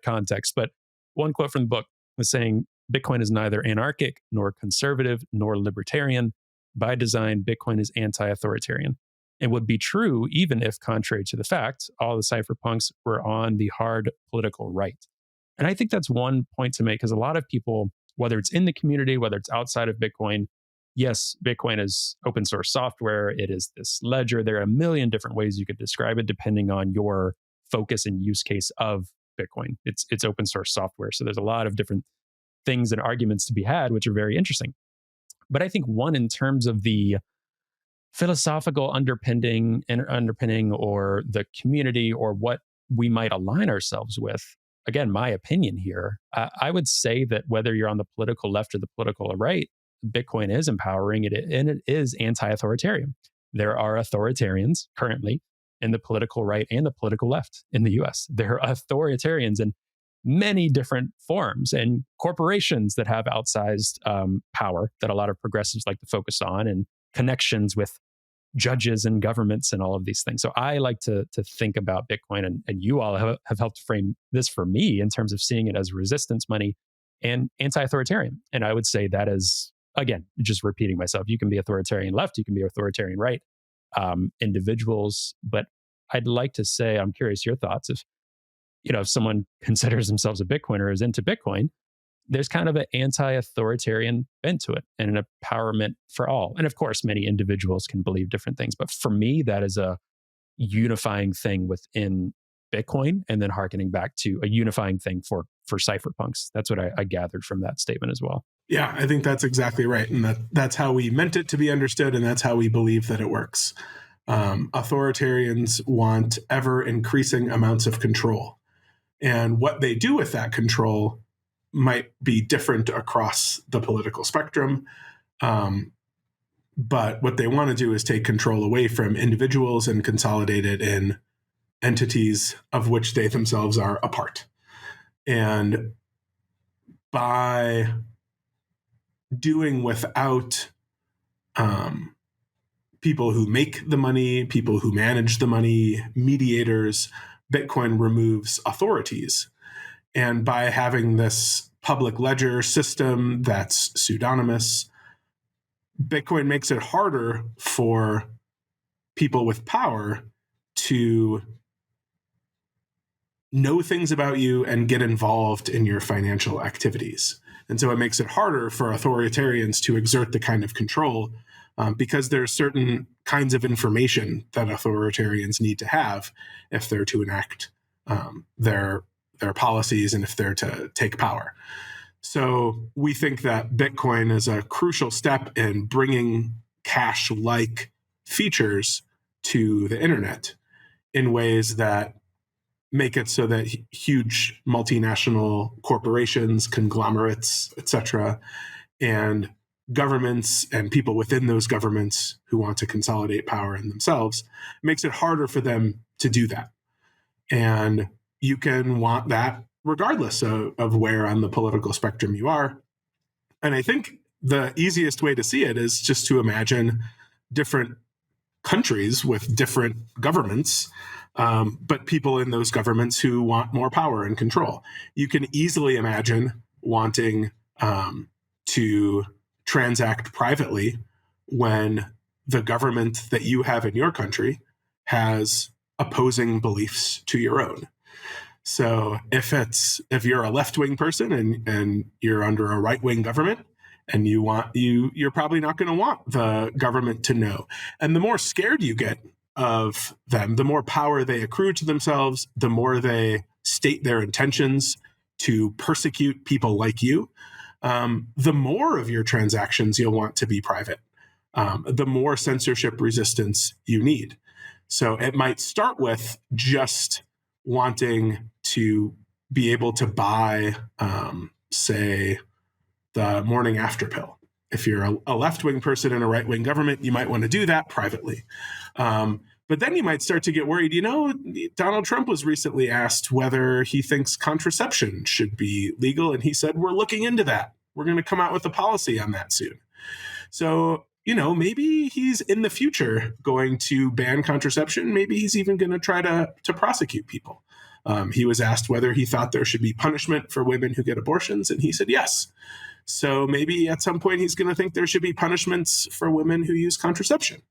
context. But one quote from the book was saying, Bitcoin is neither anarchic nor conservative nor libertarian. By design, Bitcoin is anti-authoritarian. It would be true even if, contrary to the fact, all the cypherpunks were on the hard political right. And I think that's one point to make, because a lot of people, whether it's in the community, whether it's outside of Bitcoin, yes, Bitcoin is open source software. It is this ledger. There are a million different ways you could describe it depending on your focus and use case of Bitcoin. It's open source software. So there's a lot of different things and arguments to be had, which are very interesting. But I think one, in terms of the philosophical underpinning or the community or what we might align ourselves with, again, my opinion here, I would say that whether you're on the political left or the political right, Bitcoin is empowering it, and it is anti-authoritarian. There are authoritarians currently in the political right and the political left in the US. There are authoritarians in many different forms, and corporations that have outsized power that a lot of progressives like to focus on, and connections with judges and governments and all of these things. So I like to think about Bitcoin, and you all have helped frame this for me in terms of seeing it as resistance money and anti-authoritarian. And I would say that is, again, just repeating myself, you can be authoritarian left, you can be authoritarian right, individuals. But I'd like to say, I'm curious your thoughts. If someone considers themselves a Bitcoiner or is into Bitcoin, there's kind of an anti-authoritarian bent to it and an empowerment for all. And of course, many individuals can believe different things. But for me, that is a unifying thing within Bitcoin, and then hearkening back to a unifying thing for cypherpunks. That's what I gathered from that statement as well. Yeah, I think that's exactly right. And that's how we meant it to be understood, and that's how we believe that it works. Authoritarians want ever increasing amounts of control. And what they do with that control might be different across the political spectrum. But what they want to do is take control away from individuals and consolidate it in entities of which they themselves are a part. And by doing without people who make the money, people who manage the money, mediators, Bitcoin removes authorities. And by having this public ledger system that's pseudonymous, Bitcoin makes it harder for people with power to know things about you and get involved in your financial activities. And so it makes it harder for authoritarians to exert the kind of control because there are certain kinds of information that authoritarians need to have if they're to enact their policies and if they're to take power. So we think that Bitcoin is a crucial step in bringing cash-like features to the internet in ways that make it so that huge multinational corporations, conglomerates, etc., and governments and people within those governments who want to consolidate power in themselves, makes it harder for them to do that. And you can want that regardless of where on the political spectrum you are. And I think the easiest way to see it is just to imagine different countries with different governments, but people in those governments who want more power and control. You can easily imagine wanting to transact privately when the government that you have in your country has opposing beliefs to your own. So if you're a left-wing person and you're under a right-wing government, and you're probably not going to want the government to know. And the more scared you get of them, the more power they accrue to themselves, the more they state their intentions to persecute people like you, the more of your transactions you'll want to be private, the more censorship resistance you need. So it might start with just wanting to be able to buy, say, the morning after pill. If you're a left-wing person in a right-wing government, you might want to do that privately. But then you might start to get worried. Donald Trump was recently asked whether he thinks contraception should be legal, and he said, we're looking into that. We're going to come out with a policy on that soon. So, maybe he's in the future going to ban contraception. Maybe he's even going to try to prosecute people. He was asked whether he thought there should be punishment for women who get abortions, and he said yes. So maybe at some point he's going to think there should be punishments for women who use contraception.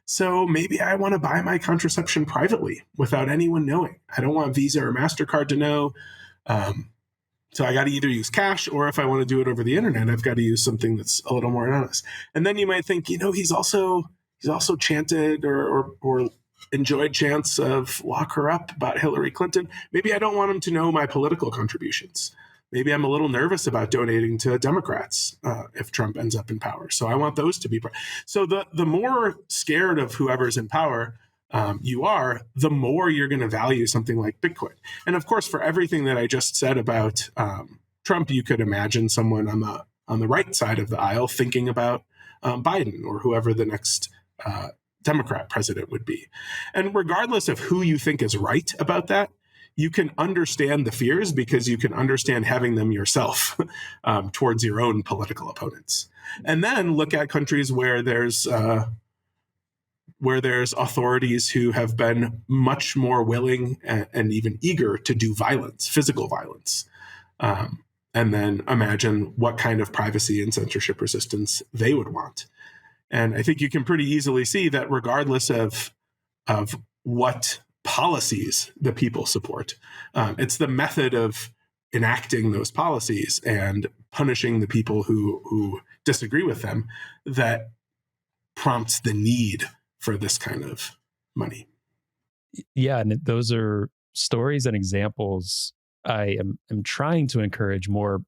So maybe I want to buy my contraception privately without anyone knowing. I don't want Visa or MasterCard to know. So I got to either use cash, or if I want to do it over the internet, I've got to use something that's a little more anonymous. And then you might think, he's also chanted or enjoyed chants of lock her up about Hillary Clinton. Maybe I don't want him to know my political contributions. Maybe I'm a little nervous about donating to Democrats if Trump ends up in power. So I want those to be. So the more scared of whoever's in power you are, the more you're going to value something like Bitcoin. And of course, for everything that I just said about Trump, you could imagine someone on the right side of the aisle thinking about Biden or whoever the next Democrat president would be. And regardless of who you think is right about that, you can understand the fears because you can understand having them yourself towards your own political opponents. And then look at countries where there's authorities who have been much more willing and even eager to do violence, physical violence. And then imagine what kind of privacy and censorship resistance they would want. And I think you can pretty easily see that regardless of what policies the people support, it's the method of enacting those policies and punishing the people who disagree with them that prompts the need for this kind of money. Yeah, and those are stories and examples. I am trying to encourage more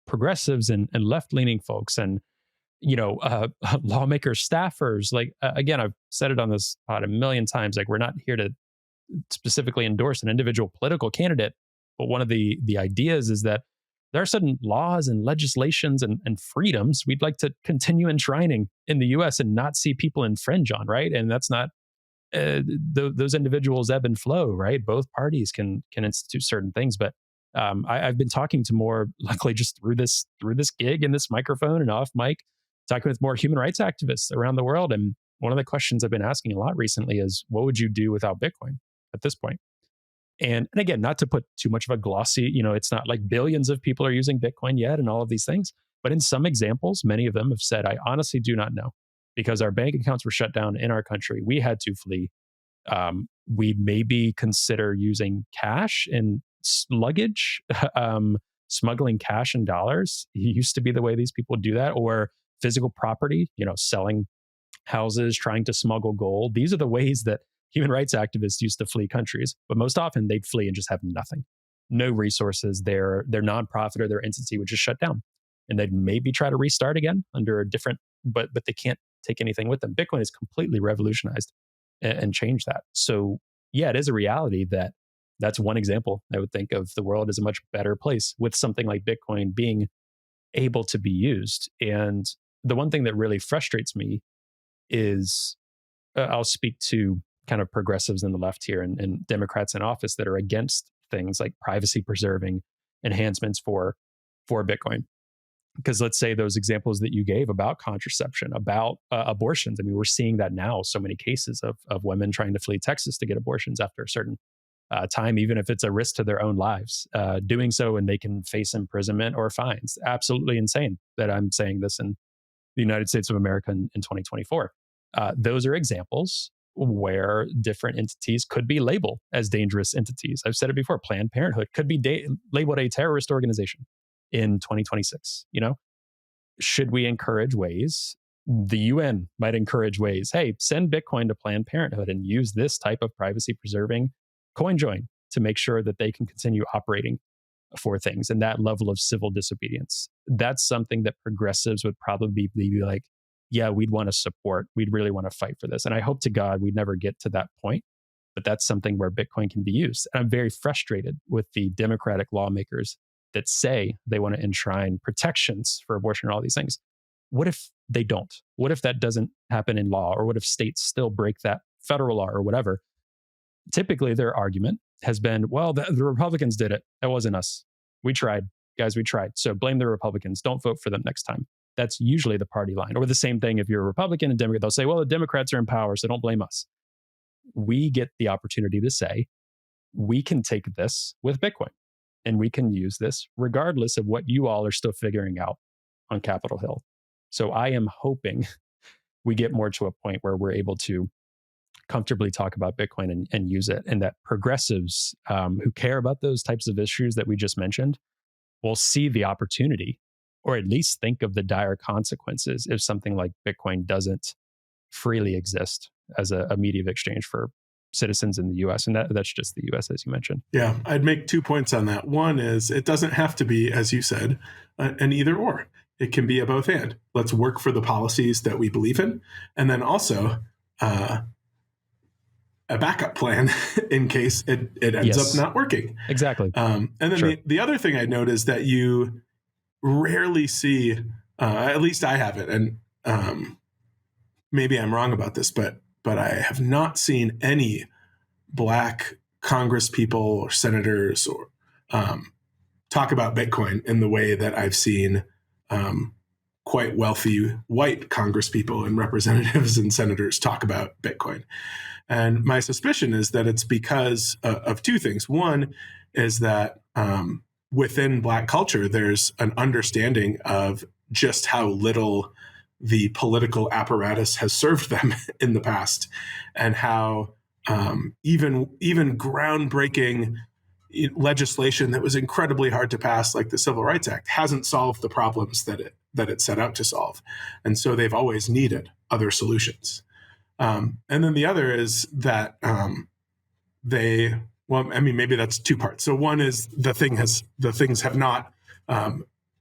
progressives and left-leaning folks and lawmakers, staffers. Again, I've said it on this pod a million times. We're not here to specifically endorse an individual political candidate, but one of the ideas is that there are certain laws and legislations and freedoms we'd like to continue enshrining in the U.S. and not see people infringe on, right? And that's not those individuals ebb and flow, right? Both parties can institute certain things, but I've been talking to more, luckily, just through this gig and this microphone and off mic, talking with more human rights activists around the world. And one of the questions I've been asking a lot recently is, what would you do without Bitcoin at this point? And again, not to put too much of a glossy, it's not like billions of people are using Bitcoin yet and all of these things. But in some examples, many of them have said, I honestly do not know, because our bank accounts were shut down in our country. We had to flee. We maybe consider using cash and luggage, smuggling cash and dollars. It used to be the way these people do that, or physical property, selling houses, trying to smuggle gold. These are the ways that human rights activists used to flee countries, but most often they'd flee and just have nothing, no resources. Their nonprofit or their entity would just shut down, and they'd maybe try to restart again under a different, but they can't take anything with them. Bitcoin has completely revolutionized and changed that. So yeah, it is a reality that's one example I would think of the world as a much better place with something like Bitcoin being able to be used. And the one thing that really frustrates me is I'll speak to kind of progressives in the left here and Democrats in office that are against things like privacy preserving enhancements for Bitcoin. Because let's say those examples that you gave about contraception, about abortions. I mean, we're seeing that now. So many cases of women trying to flee Texas to get abortions after a certain time, even if it's a risk to their own lives, doing so, and they can face imprisonment or fines. Absolutely insane that I'm saying this in the United States of America in 2024. Those are examples where different entities could be labeled as dangerous entities. I've said it before, Planned Parenthood could be labeled a terrorist organization in 2026. Should we encourage ways? The UN might encourage ways, hey, send Bitcoin to Planned Parenthood and use this type of privacy preserving coin join to make sure that they can continue operating for things. And that level of civil disobedience, that's something that progressives would probably be like, yeah, we'd want to support. We'd really want to fight for this. And I hope to God we'd never get to that point. But that's something where Bitcoin can be used. And I'm very frustrated with the Democratic lawmakers that say they want to enshrine protections for abortion and all these things. What if they don't? What if that doesn't happen in law? Or what if states still break that federal law or whatever? Typically, their argument has been, well, the Republicans did it. That wasn't us. We tried. Guys, we tried. So blame the Republicans. Don't vote for them next time. That's usually the party line. Or the same thing, if you're a Republican and Democrat, they'll say, well, the Democrats are in power, so don't blame us. We get the opportunity to say, we can take this with Bitcoin and we can use this regardless of what you all are still figuring out on Capitol Hill. So I am hoping we get more to a point where we're able to comfortably talk about Bitcoin and use it, and that progressives who care about those types of issues that we just mentioned will see the opportunity, or at least think of the dire consequences if something like Bitcoin doesn't freely exist as a medium of exchange for citizens in the US. And that's just the US, as you mentioned. Yeah, I'd make 2 points on that. One is it doesn't have to be, as you said, an either or. It can be a both and. Let's work for the policies that we believe in. And then also a backup plan in case it ends up not working. Exactly. And then the other thing I note is that you rarely see, at least I haven't, and maybe I'm wrong about this, but I have not seen any Black Congress people or senators or talk about Bitcoin in the way that I've seen quite wealthy white Congress people and representatives and senators talk about Bitcoin. And my suspicion is that it's because of two things. One is that within Black culture, there's an understanding of just how little the political apparatus has served them in the past, and how even groundbreaking legislation that was incredibly hard to pass, like the Civil Rights Act, hasn't solved the problems that it set out to solve. And so they've always needed other solutions. And then the other is that maybe that's two parts. So one is the things have not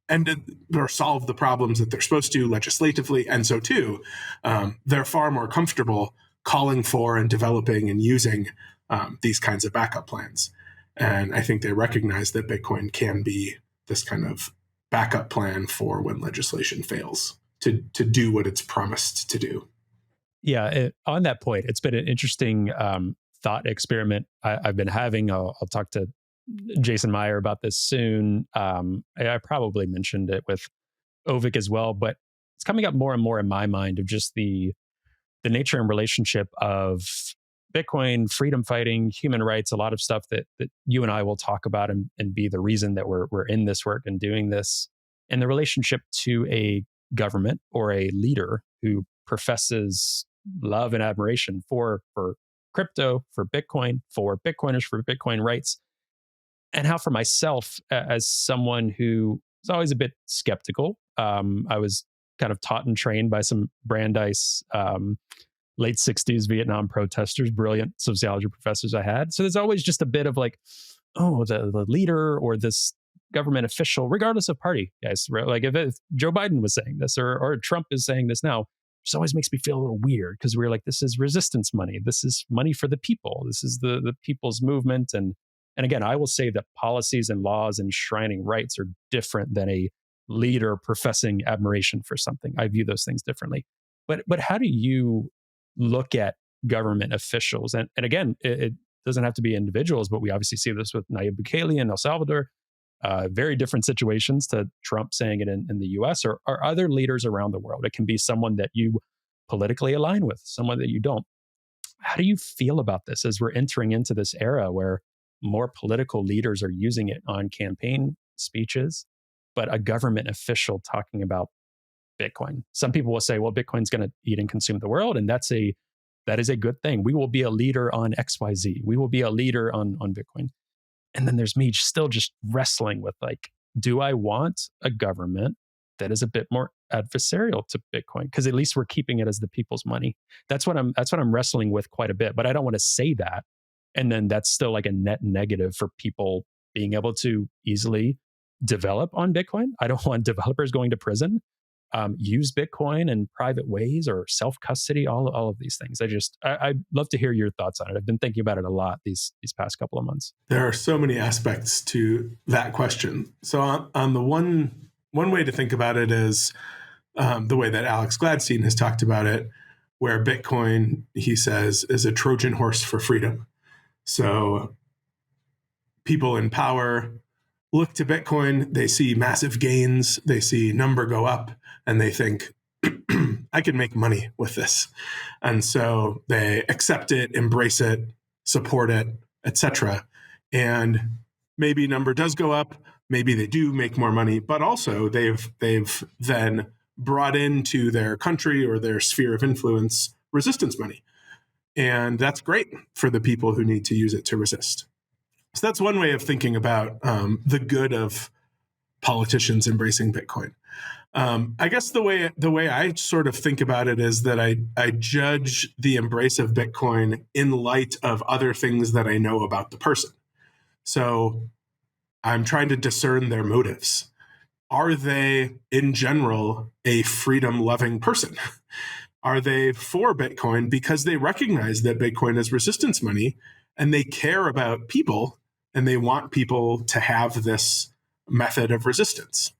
ended or solved the problems that they're supposed to legislatively. And so two, they're far more comfortable calling for and developing and using these kinds of backup plans. And I think they recognize that Bitcoin can be this kind of backup plan for when legislation fails to do what it's promised to do. Yeah, on that point, it's been an interesting thought experiment I've been having. I'll talk to Jason Meyer about this soon. I probably mentioned it with Ovik as well, but it's coming up more and more in my mind of just the nature and relationship of Bitcoin, freedom fighting, human rights, a lot of stuff that you and I will talk about and be the reason that we're in this work and doing this, and the relationship to a government or a leader who professes love and admiration for crypto, for Bitcoin, for Bitcoiners, for Bitcoin rights. And how for myself, as someone who is always a bit skeptical, I was kind of taught and trained by some Brandeis late 60s Vietnam protesters, brilliant sociology professors I had. So there's always just a bit of like, oh, the leader or this government official, regardless of party, guys, right? Like if Joe Biden was saying this or Trump is saying this now, it always makes me feel a little weird because we're like, this is resistance money. This is money for the people. This is the people's movement. And again, I will say that policies and laws enshrining rights are different than a leader professing admiration for something. I view those things differently. But how do you look at government officials? And again, it doesn't have to be individuals, but we obviously see this with Nayib Bukele in El Salvador. Very different situations to Trump saying it in the US or other leaders around the world. It can be someone that you politically align with, someone that you don't. How do you feel about this as we're entering into this era where more political leaders are using it on campaign speeches, but a government official talking about Bitcoin? Some people will say, well, Bitcoin's going to eat and consume the world, and that is a good thing. We will be a leader on XYZ. We will be a leader on Bitcoin. And then there's me still just wrestling with, like, do I want a government that is a bit more adversarial to Bitcoin? Because at least we're keeping it as the people's money. That's what I'm wrestling with quite a bit. But I don't want to say that, and then that's still like a net negative for people being able to easily develop on Bitcoin. I don't want developers going to prison. Use Bitcoin in private ways or self-custody, all of these things. I'd love to hear your thoughts on it. I've been thinking about it a lot these past couple of months. There are so many aspects to that question. So on the one way to think about it is the way that Alex Gladstein has talked about it, where Bitcoin, he says, is a Trojan horse for freedom. So people in power look to Bitcoin, they see massive gains, they see number go up, and they think, I can make money with this. And so they accept it, embrace it, support it, etc. And maybe number does go up, maybe they do make more money, but also they've then brought into their country or their sphere of influence resistance money. And that's great for the people who need to use it to resist. So that's one way of thinking about the good of politicians embracing Bitcoin. I guess the way I sort of think about it is that I judge the embrace of Bitcoin in light of other things that I know about the person. So I'm trying to discern their motives. Are they, in general, a freedom-loving person? Are they for Bitcoin because they recognize that Bitcoin is resistance money and they care about people and they want people to have this method of resistance?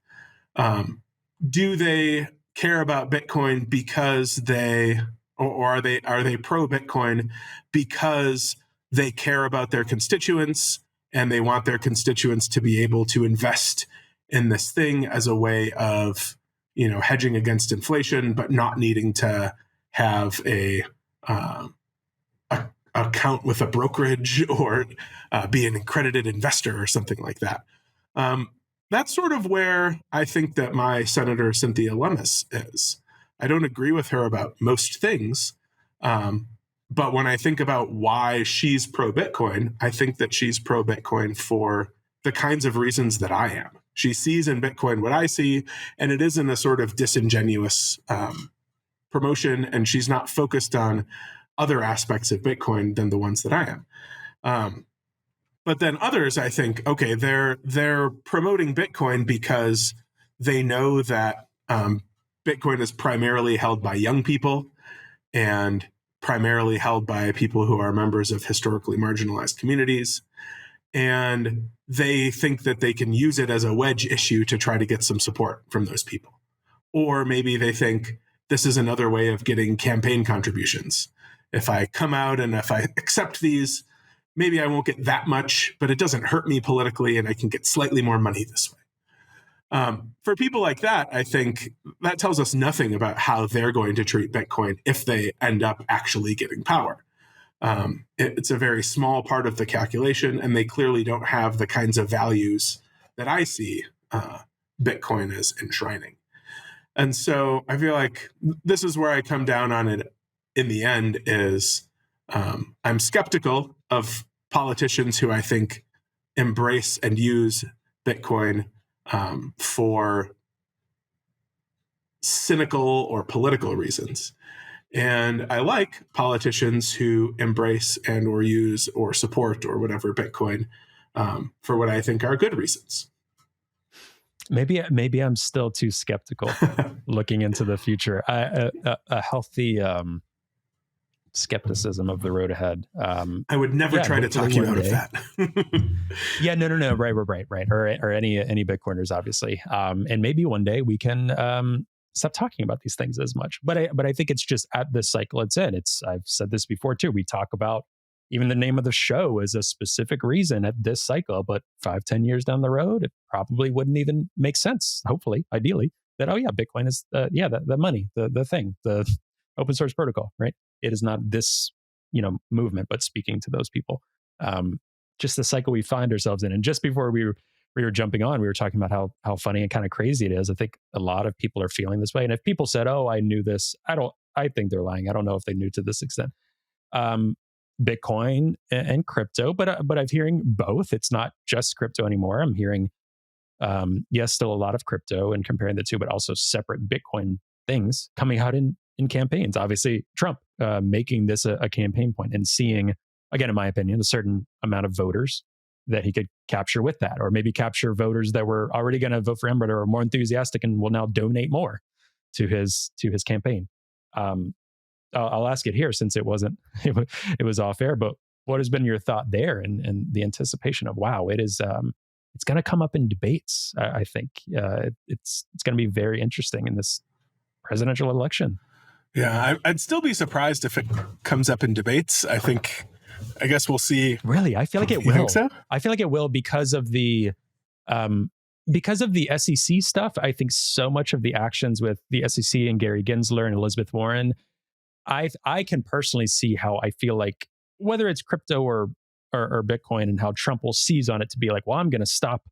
Do they care about Bitcoin because or are they pro Bitcoin because they care about their constituents and they want their constituents to be able to invest in this thing as a way of, hedging against inflation, but not needing to have a account with a brokerage or be an accredited investor or something like that? That's sort of where I think that my Senator Cynthia Lummis is. I don't agree with her about most things, but when I think about why she's pro-Bitcoin, I think that she's pro-Bitcoin for the kinds of reasons that I am. She sees in Bitcoin what I see, and it isn't a sort of disingenuous promotion, and she's not focused on other aspects of Bitcoin than the ones that I am. But then others, I think, okay, they're promoting Bitcoin because they know that Bitcoin is primarily held by young people and primarily held by people who are members of historically marginalized communities. And they think that they can use it as a wedge issue to try to get some support from those people. Or maybe they think this is another way of getting campaign contributions. If I come out and if I accept these, maybe I won't get that much, but it doesn't hurt me politically and I can get slightly more money this way. For people like that, I think that tells us nothing about how they're going to treat Bitcoin if they end up actually getting power. It's a very small part of the calculation, and they clearly don't have the kinds of values that I see Bitcoin as enshrining. And so I feel like this is where I come down on it in the end is I'm skeptical of politicians who I think embrace and use Bitcoin for cynical or political reasons. And I like politicians who embrace and or use or support or whatever Bitcoin for what I think are good reasons. Maybe I'm still too skeptical looking into the future. A healthy skepticism of the road ahead. I would never try to talk you out of that. Yeah, no. Right. Or any Bitcoiners, obviously. And maybe one day we can stop talking about these things as much. But I think it's just at this cycle it's in. I've said this before too. We talk about even the name of the show is a specific reason at this cycle, but 5-10 years down the road, it probably wouldn't even make sense. Hopefully, ideally, that Bitcoin is the money, the thing, the open source protocol, right? It is not this movement, but speaking to those people. Just the cycle we find ourselves in. And just before we were jumping on, we were talking about how funny and kind of crazy it is. I think a lot of people are feeling this way. And if people said, "Oh, I knew this," I think they're lying. I don't know if they knew to this extent. Bitcoin and crypto, but I'm hearing both. It's not just crypto anymore. I'm hearing, yes, still a lot of crypto and comparing the two, but also separate Bitcoin things coming out in campaigns. Obviously, Trump making this a campaign point and seeing, again, in my opinion, a certain amount of voters that he could capture with that, or maybe capture voters that were already going to vote for him but are more enthusiastic and will now donate more to his campaign. I'll ask it here since it wasn't it was off air, but what has been your thought there and the anticipation of, wow, it is it's going to come up in debates. I think it's going to be very interesting in this presidential election. Yeah, I'd still be surprised if it comes up in debates. I guess we'll see. Really, I feel like it will. You think so? I feel like it will because of the SEC stuff. I think so much of the actions with the SEC and Gary Gensler and Elizabeth Warren, I can personally see how I feel like whether it's crypto or Bitcoin and how Trump will seize on it to be like, well, I'm going to stop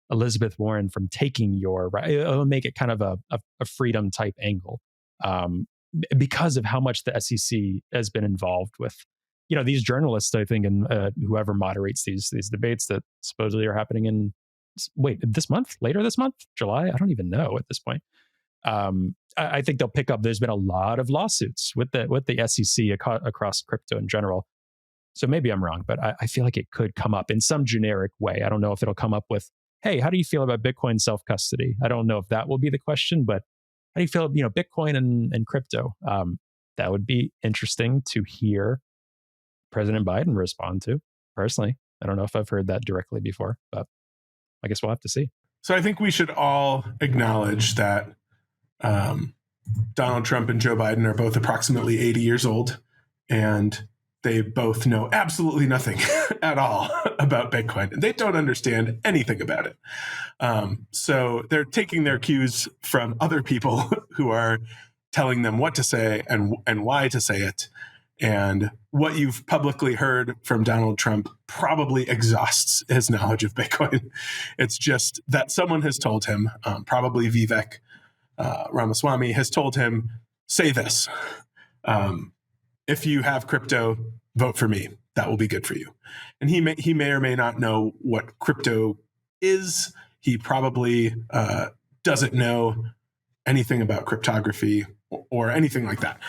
Elizabeth Warren from taking your right. It'll make it kind of a freedom type angle because of how much the SEC has been involved with, these journalists, I think, and whoever moderates these debates that supposedly are happening in later this month, July. I don't even know at this point. I think they'll pick up. There's been a lot of lawsuits with the SEC across crypto in general. So maybe I'm wrong, but I feel like it could come up in some generic way. I don't know if it'll come up with, hey, how do you feel about Bitcoin self-custody? I don't know if that will be the question, but how do you feel, Bitcoin and crypto? That would be interesting to hear President Biden respond to. Personally, I don't know if I've heard that directly before, but I guess we'll have to see. So I think we should all acknowledge that Donald Trump and Joe Biden are both approximately 80 years old, and they both know absolutely nothing at all about Bitcoin. They don't understand anything about it. So they're taking their cues from other people who are telling them what to say and why to say it. And what you've publicly heard from Donald Trump probably exhausts his knowledge of Bitcoin. It's just that someone has told him, probably Vivek Ramaswamy has told him, say this. If you have crypto, vote for me. That will be good for you. And he may or may not know what crypto is. He probably doesn't know anything about cryptography or anything like that.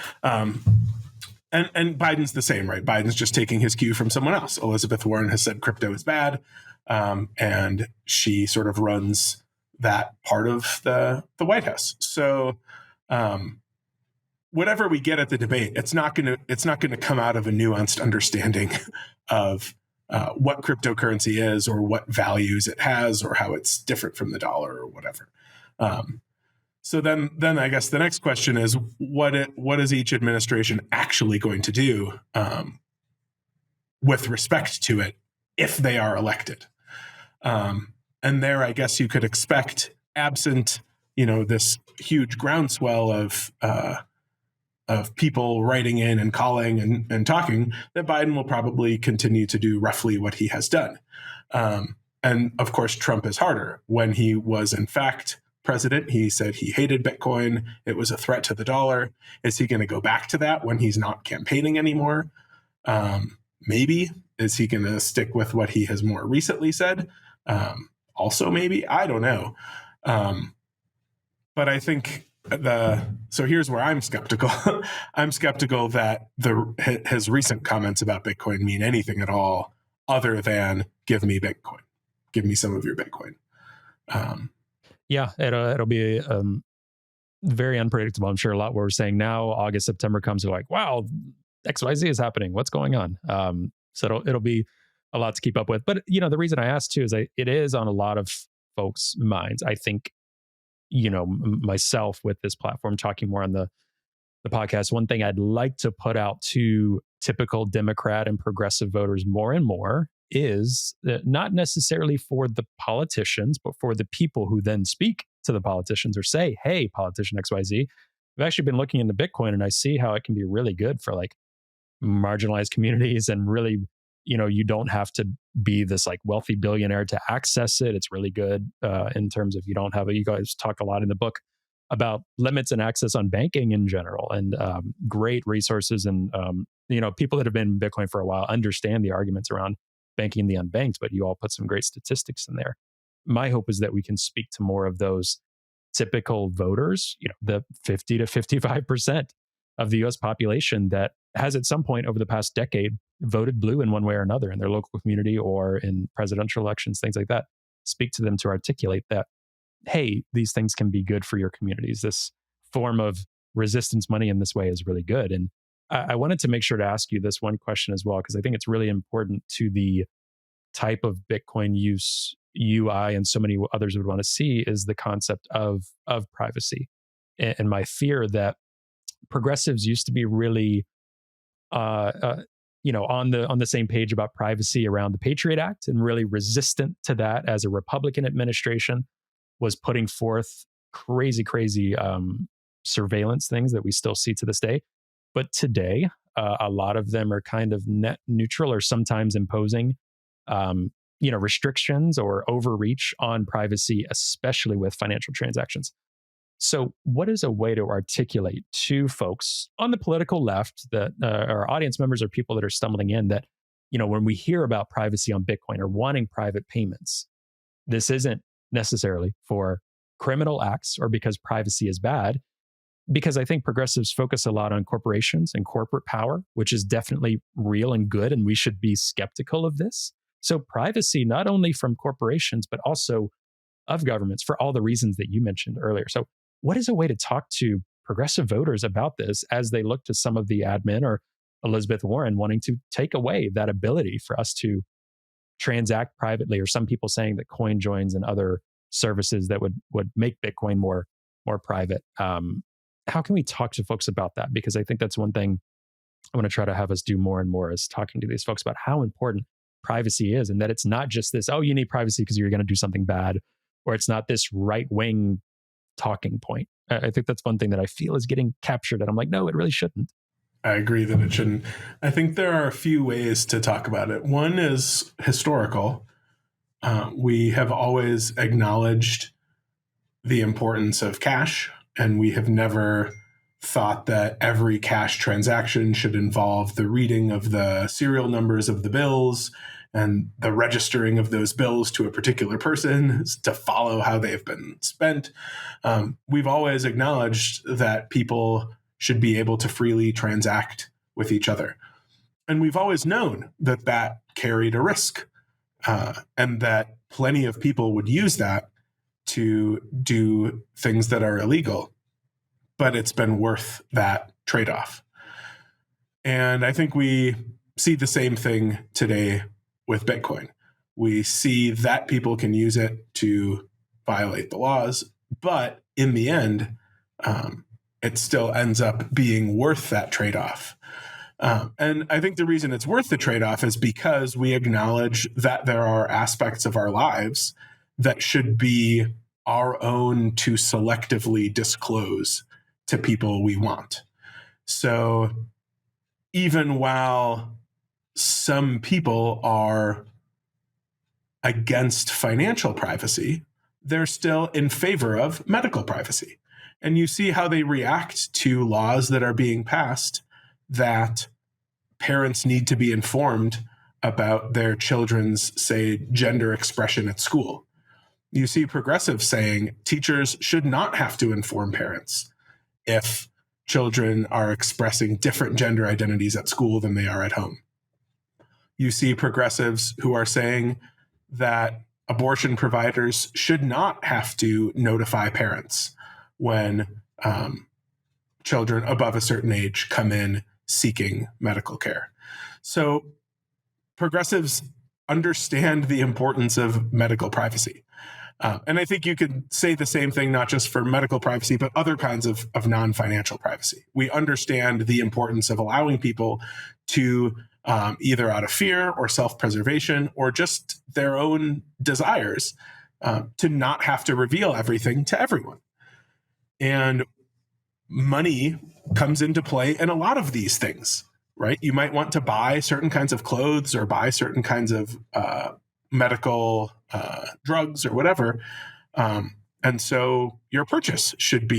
And Biden's the same, right? Biden's just taking his cue from someone else. Elizabeth Warren has said crypto is bad, and she sort of runs that part of the White House. So whatever we get at the debate, it's not going to come out of a nuanced understanding of what cryptocurrency is or what values it has or how it's different from the dollar or whatever. So then I guess the next question is what is each administration actually going to do with respect to it if they are elected? And there, I guess you could expect, absent this huge groundswell of people writing in and calling and talking, that Biden will probably continue to do roughly what he has done. And of course, Trump is harder. When he was in fact president, he said he hated Bitcoin. It was a threat to the dollar. Is he going to go back to that when he's not campaigning anymore? Maybe. Is he going to stick with what he has more recently said? Also, maybe. I don't know. But I think so here's where I'm skeptical. I'm skeptical that his recent comments about Bitcoin mean anything at all other than give me Bitcoin. Give me some of your Bitcoin. Yeah, it'll be very unpredictable. I'm sure a lot what we're saying now, August, September comes, we're like, wow, XYZ is happening. What's going on? So it'll be a lot to keep up with. But the reason I asked too is it is on a lot of folks' minds. I think myself with this platform talking more on the podcast, one thing I'd like to put out to typical Democrat and progressive voters more and more is that not necessarily for the politicians, but for the people who then speak to the politicians or say, hey, politician XYZ, I've actually been looking into Bitcoin and I see how it can be really good for like marginalized communities and really, you don't have to be this like wealthy billionaire to access it. It's really good in terms of you guys talk a lot in the book about limits and access on banking in general and great resources. And, people that have been in Bitcoin for a while understand the arguments around banking the unbanked, but you all put some great statistics in there. My hope is that we can speak to more of those typical voters, the 50 to 55% of the US population that has at some point over the past decade voted blue in one way or another in their local community or in presidential elections, things like that. Speak to them to articulate that, hey, these things can be good for your communities. This form of resistance money in this way is really good. And I wanted to make sure to ask you this one question as well, because I think it's really important to the type of Bitcoin use UI and so many others would want to see is the concept of privacy. And my fear that progressives used to be really on the same page about privacy around the Patriot Act and really resistant to that as a Republican administration was putting forth crazy surveillance things that we still see to this day. But today, a lot of them are kind of net neutral or sometimes imposing restrictions or overreach on privacy, especially with financial transactions. So what is a way to articulate to folks on the political left that our audience members or people that are stumbling in that, when we hear about privacy on Bitcoin or wanting private payments, this isn't necessarily for criminal acts or because privacy is bad, because I think progressives focus a lot on corporations and corporate power, which is definitely real and good, and we should be skeptical of this. So privacy, not only from corporations, but also of governments for all the reasons that you mentioned earlier. So what is a way to talk to progressive voters about this as they look to some of the admin or Elizabeth Warren wanting to take away that ability for us to transact privately, or some people saying that coin joins and other services that would make Bitcoin more private? How can we talk to folks about that? Because I think that's one thing I want to try to have us do more and more is talking to these folks about how important privacy is, and that it's not just this, oh, you need privacy because you're going to do something bad, or it's not this right-wing talking point. I think that's one thing that I feel is getting captured, and I'm like, no, it really shouldn't. I agree that it shouldn't. I think there are a few ways to talk about it. One is historical. We have always acknowledged the importance of cash, and we have never thought that every cash transaction should involve the reading of the serial numbers of the bills and the registering of those bills to a particular person to follow how they've been spent. We've always acknowledged that people should be able to freely transact with each other. And we've always known that that carried a risk, and that plenty of people would use that to do things that are illegal, but it's been worth that trade-off. And I think we see the same thing today with Bitcoin. We see that people can use it to violate the laws, but in the end, it still ends up being worth that trade-off. And I think the reason it's worth the trade-off is because we acknowledge that there are aspects of our lives that should be our own to selectively disclose to people we want. So even while some people are against financial privacy, they're still in favor of medical privacy. And you see how they react to laws that are being passed that parents need to be informed about their children's, say, gender expression at school. You see progressives saying teachers should not have to inform parents if children are expressing different gender identities at school than they are at home. You see progressives who are saying that abortion providers should not have to notify parents when children above a certain age come in seeking medical care. So progressives understand the importance of medical privacy. And I think you could say the same thing, not just for medical privacy, but other kinds of non-financial privacy. We understand the importance of allowing people to either out of fear or self-preservation or just their own desires to not have to reveal everything to everyone. And money comes into play in a lot of these things, right? You might want to buy certain kinds of clothes or buy certain kinds of medical drugs or whatever. And so your purchase should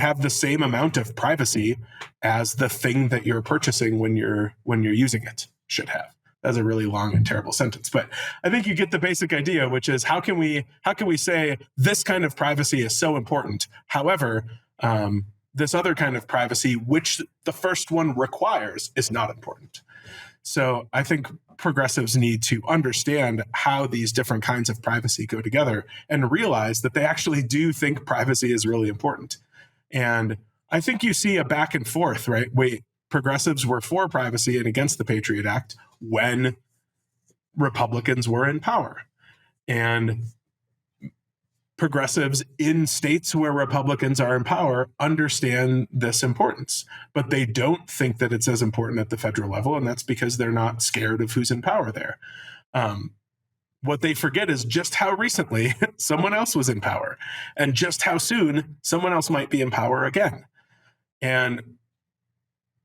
have the same amount of privacy as the thing that you're purchasing when you're using it should have. That's a really long and terrible sentence, but I think you get the basic idea, which is how can we say this kind of privacy is so important? However, this other kind of privacy, which the first one requires, is not important. So I think progressives need to understand how these different kinds of privacy go together and realize that they actually do think privacy is really important. And I think you see a back and forth, right? Progressives were for privacy and against the Patriot Act when Republicans were in power. And progressives in states where Republicans are in power understand this importance, but they don't think that it's as important at the federal level, and that's because they're not scared of who's in power there. What they forget is just how recently someone else was in power, and just how soon someone else might be in power again. And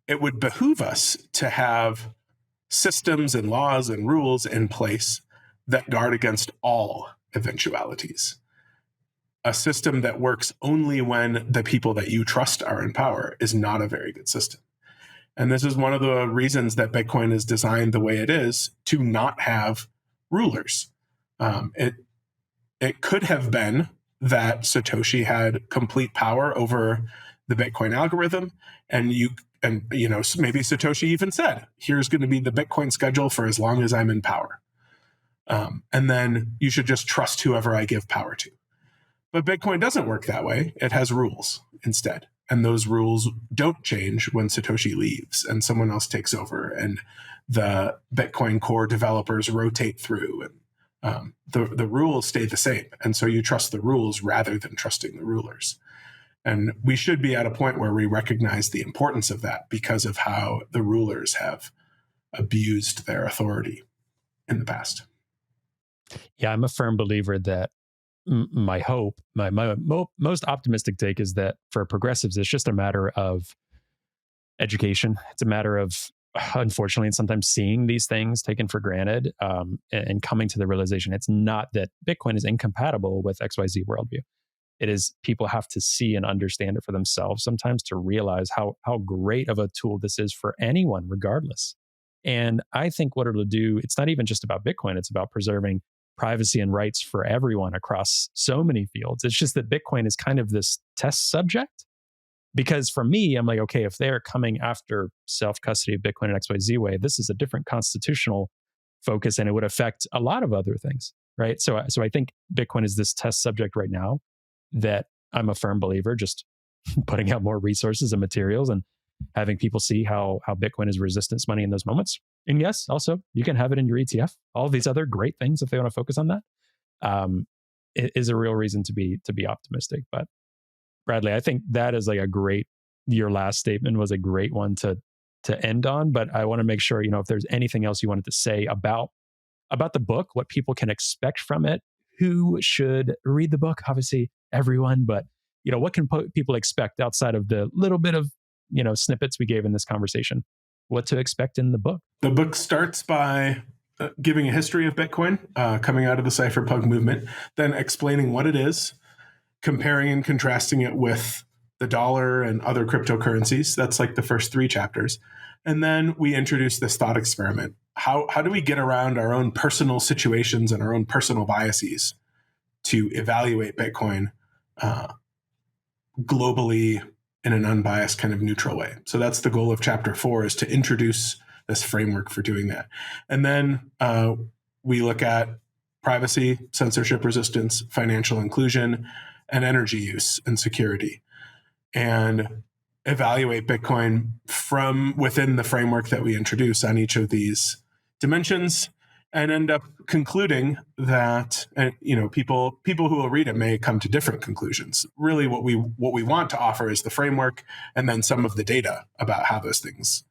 it would behoove us to have systems and laws and rules in place that guard against all eventualities. A system that works only when the people that you trust are in power is not a very good system. And this is one of the reasons that Bitcoin is designed the way it is, to not have rulers. It could have been that Satoshi had complete power over the Bitcoin algorithm, and maybe Satoshi even said, here's going to be the Bitcoin schedule for as long as I'm in power. And then you should just trust whoever I give power to. But Bitcoin doesn't work that way. It has rules instead. And those rules don't change when Satoshi leaves and someone else takes over and the Bitcoin core developers rotate through, and the rules stay the same. And so you trust the rules rather than trusting the rulers. And we should be at a point where we recognize the importance of that because of how the rulers have abused their authority in the past. Yeah, I'm a firm believer that my hope, my most optimistic take is that for progressives, it's just a matter of education. It's a matter of, unfortunately, and sometimes seeing these things taken for granted and coming to the realization it's not that Bitcoin is incompatible with XYZ worldview. It is people have to see and understand it for themselves sometimes to realize how great of a tool this is for anyone, regardless. And I think what it'll do, it's not even just about Bitcoin, it's about preserving privacy and rights for everyone across so many fields. It's just that Bitcoin is kind of this test subject. Because for me, I'm like, okay, if they're coming after self-custody of Bitcoin in XYZ way, this is a different constitutional focus and it would affect a lot of other things, right? So I think Bitcoin is this test subject right now that I'm a firm believer, just putting out more resources and materials and having people see how Bitcoin is resistance money in those moments. And yes, also, you can have it in your ETF. All of these other great things, if they want to focus on that, it is a real reason to be optimistic. But Bradley, I think that is like your last statement was a great one to end on. But I want to make sure, if there's anything else you wanted to say about the book, what people can expect from it, who should read the book, obviously everyone, but what can people expect outside of the little bit of snippets we gave in this conversation, what to expect in the book? The book starts by giving a history of Bitcoin coming out of the Cypherpunk movement, then explaining what it is, comparing and contrasting it with the dollar and other cryptocurrencies. That's like the first 3 chapters. And then we introduce this thought experiment. How do we get around our own personal situations and our own personal biases to evaluate Bitcoin globally in an unbiased kind of neutral way? So that's the goal of chapter 4, is to introduce this framework for doing that. And then we look at privacy, censorship resistance, financial inclusion, and energy use and security. And evaluate Bitcoin from within the framework that we introduce on each of these dimensions, and end up concluding that, people who will read it may come to different conclusions. Really, what we want to offer is the framework, and then some of the data about how those things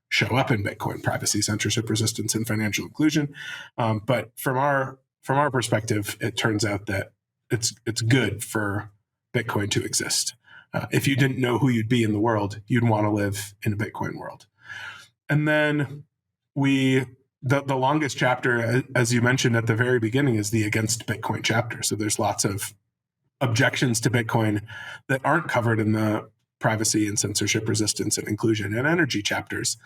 show up in Bitcoin: privacy, censorship, resistance, and financial inclusion. But from our perspective, it turns out that it's good for Bitcoin to exist. If you didn't know who you'd be in the world, you'd want to live in a Bitcoin world. And then the longest chapter, as you mentioned at the very beginning, is the Against Bitcoin chapter. So there's lots of objections to Bitcoin that aren't covered in the privacy and censorship, resistance, and inclusion and energy chapters.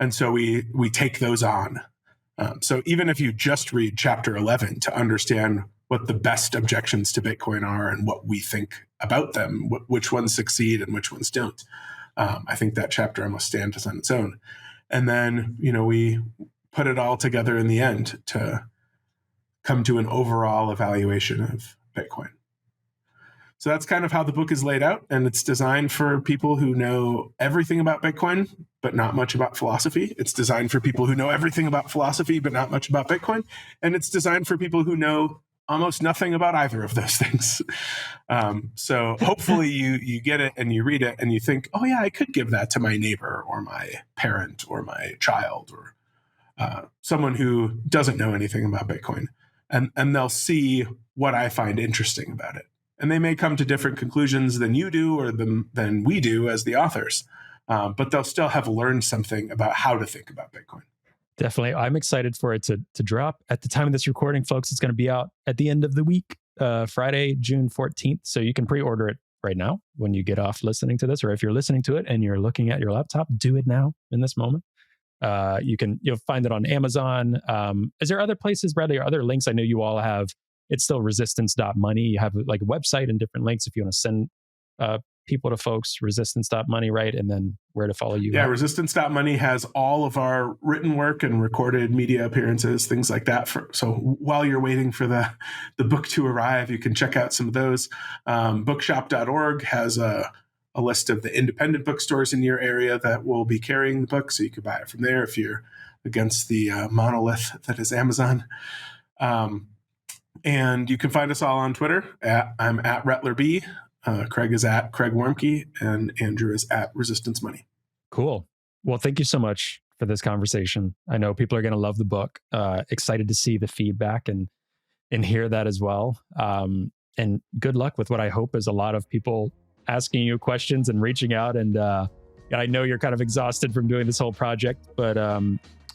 And so we take those on. So even if you just read chapter 11 to understand what the best objections to Bitcoin are and what we think about them, which ones succeed and which ones don't, I think that chapter almost stands on its own. And then, we put it all together in the end to come to an overall evaluation of Bitcoin. So that's kind of how the book is laid out, and it's designed for people who know everything about Bitcoin, but not much about philosophy. It's designed for people who know everything about philosophy, but not much about Bitcoin. And it's designed for people who know almost nothing about either of those things. So hopefully you get it and you read it and you think, oh yeah, I could give that to my neighbor or my parent or my child or someone who doesn't know anything about Bitcoin. And they'll see what I find interesting about it. And they may come to different conclusions than you do or than we do as the authors. But they'll still have learned something about how to think about Bitcoin. Definitely. I'm excited for it to drop. At the time of this recording, folks, it's going to be out at the end of the week, Friday, June 14th. So you can pre-order it right now when you get off listening to this, or if you're listening to it and you're looking at your laptop, do it now in this moment. You'll find it on Amazon. Is there other places, Bradley, or other links? I know you all have, it's still resistance.money. You have like a website and different links if you want to send people to folks, resistance.money, right? And then where to follow you. Yeah, resistance.money has all of our written work and recorded media appearances, things like that. So while you're waiting for the book to arrive, you can check out some of those. Bookshop.org has a list of the independent bookstores in your area that will be carrying the book, so you could buy it from there if you're against the monolith that is Amazon. And you can find us all on Twitter. I'm at RettlerB. Craig is at Craig Warmke, and Andrew is at Resistance Money. Cool. Well, thank you so much for this conversation. I know people are going to love the book. Excited to see the feedback and hear that as well. And good luck with what I hope is a lot of people asking you questions and reaching out. And I know you're kind of exhausted from doing this whole project, but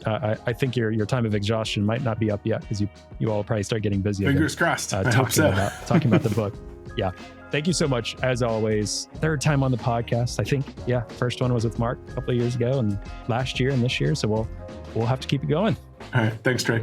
I think your time of exhaustion might not be up yet because you all probably start getting busy. Fingers crossed. Talking about the book. Yeah. Thank you so much, as always. Third time on the podcast, I think. Yeah, first one was with Mark a couple of years ago, and last year and this year. So we'll have to keep it going. All right. Thanks, Trey.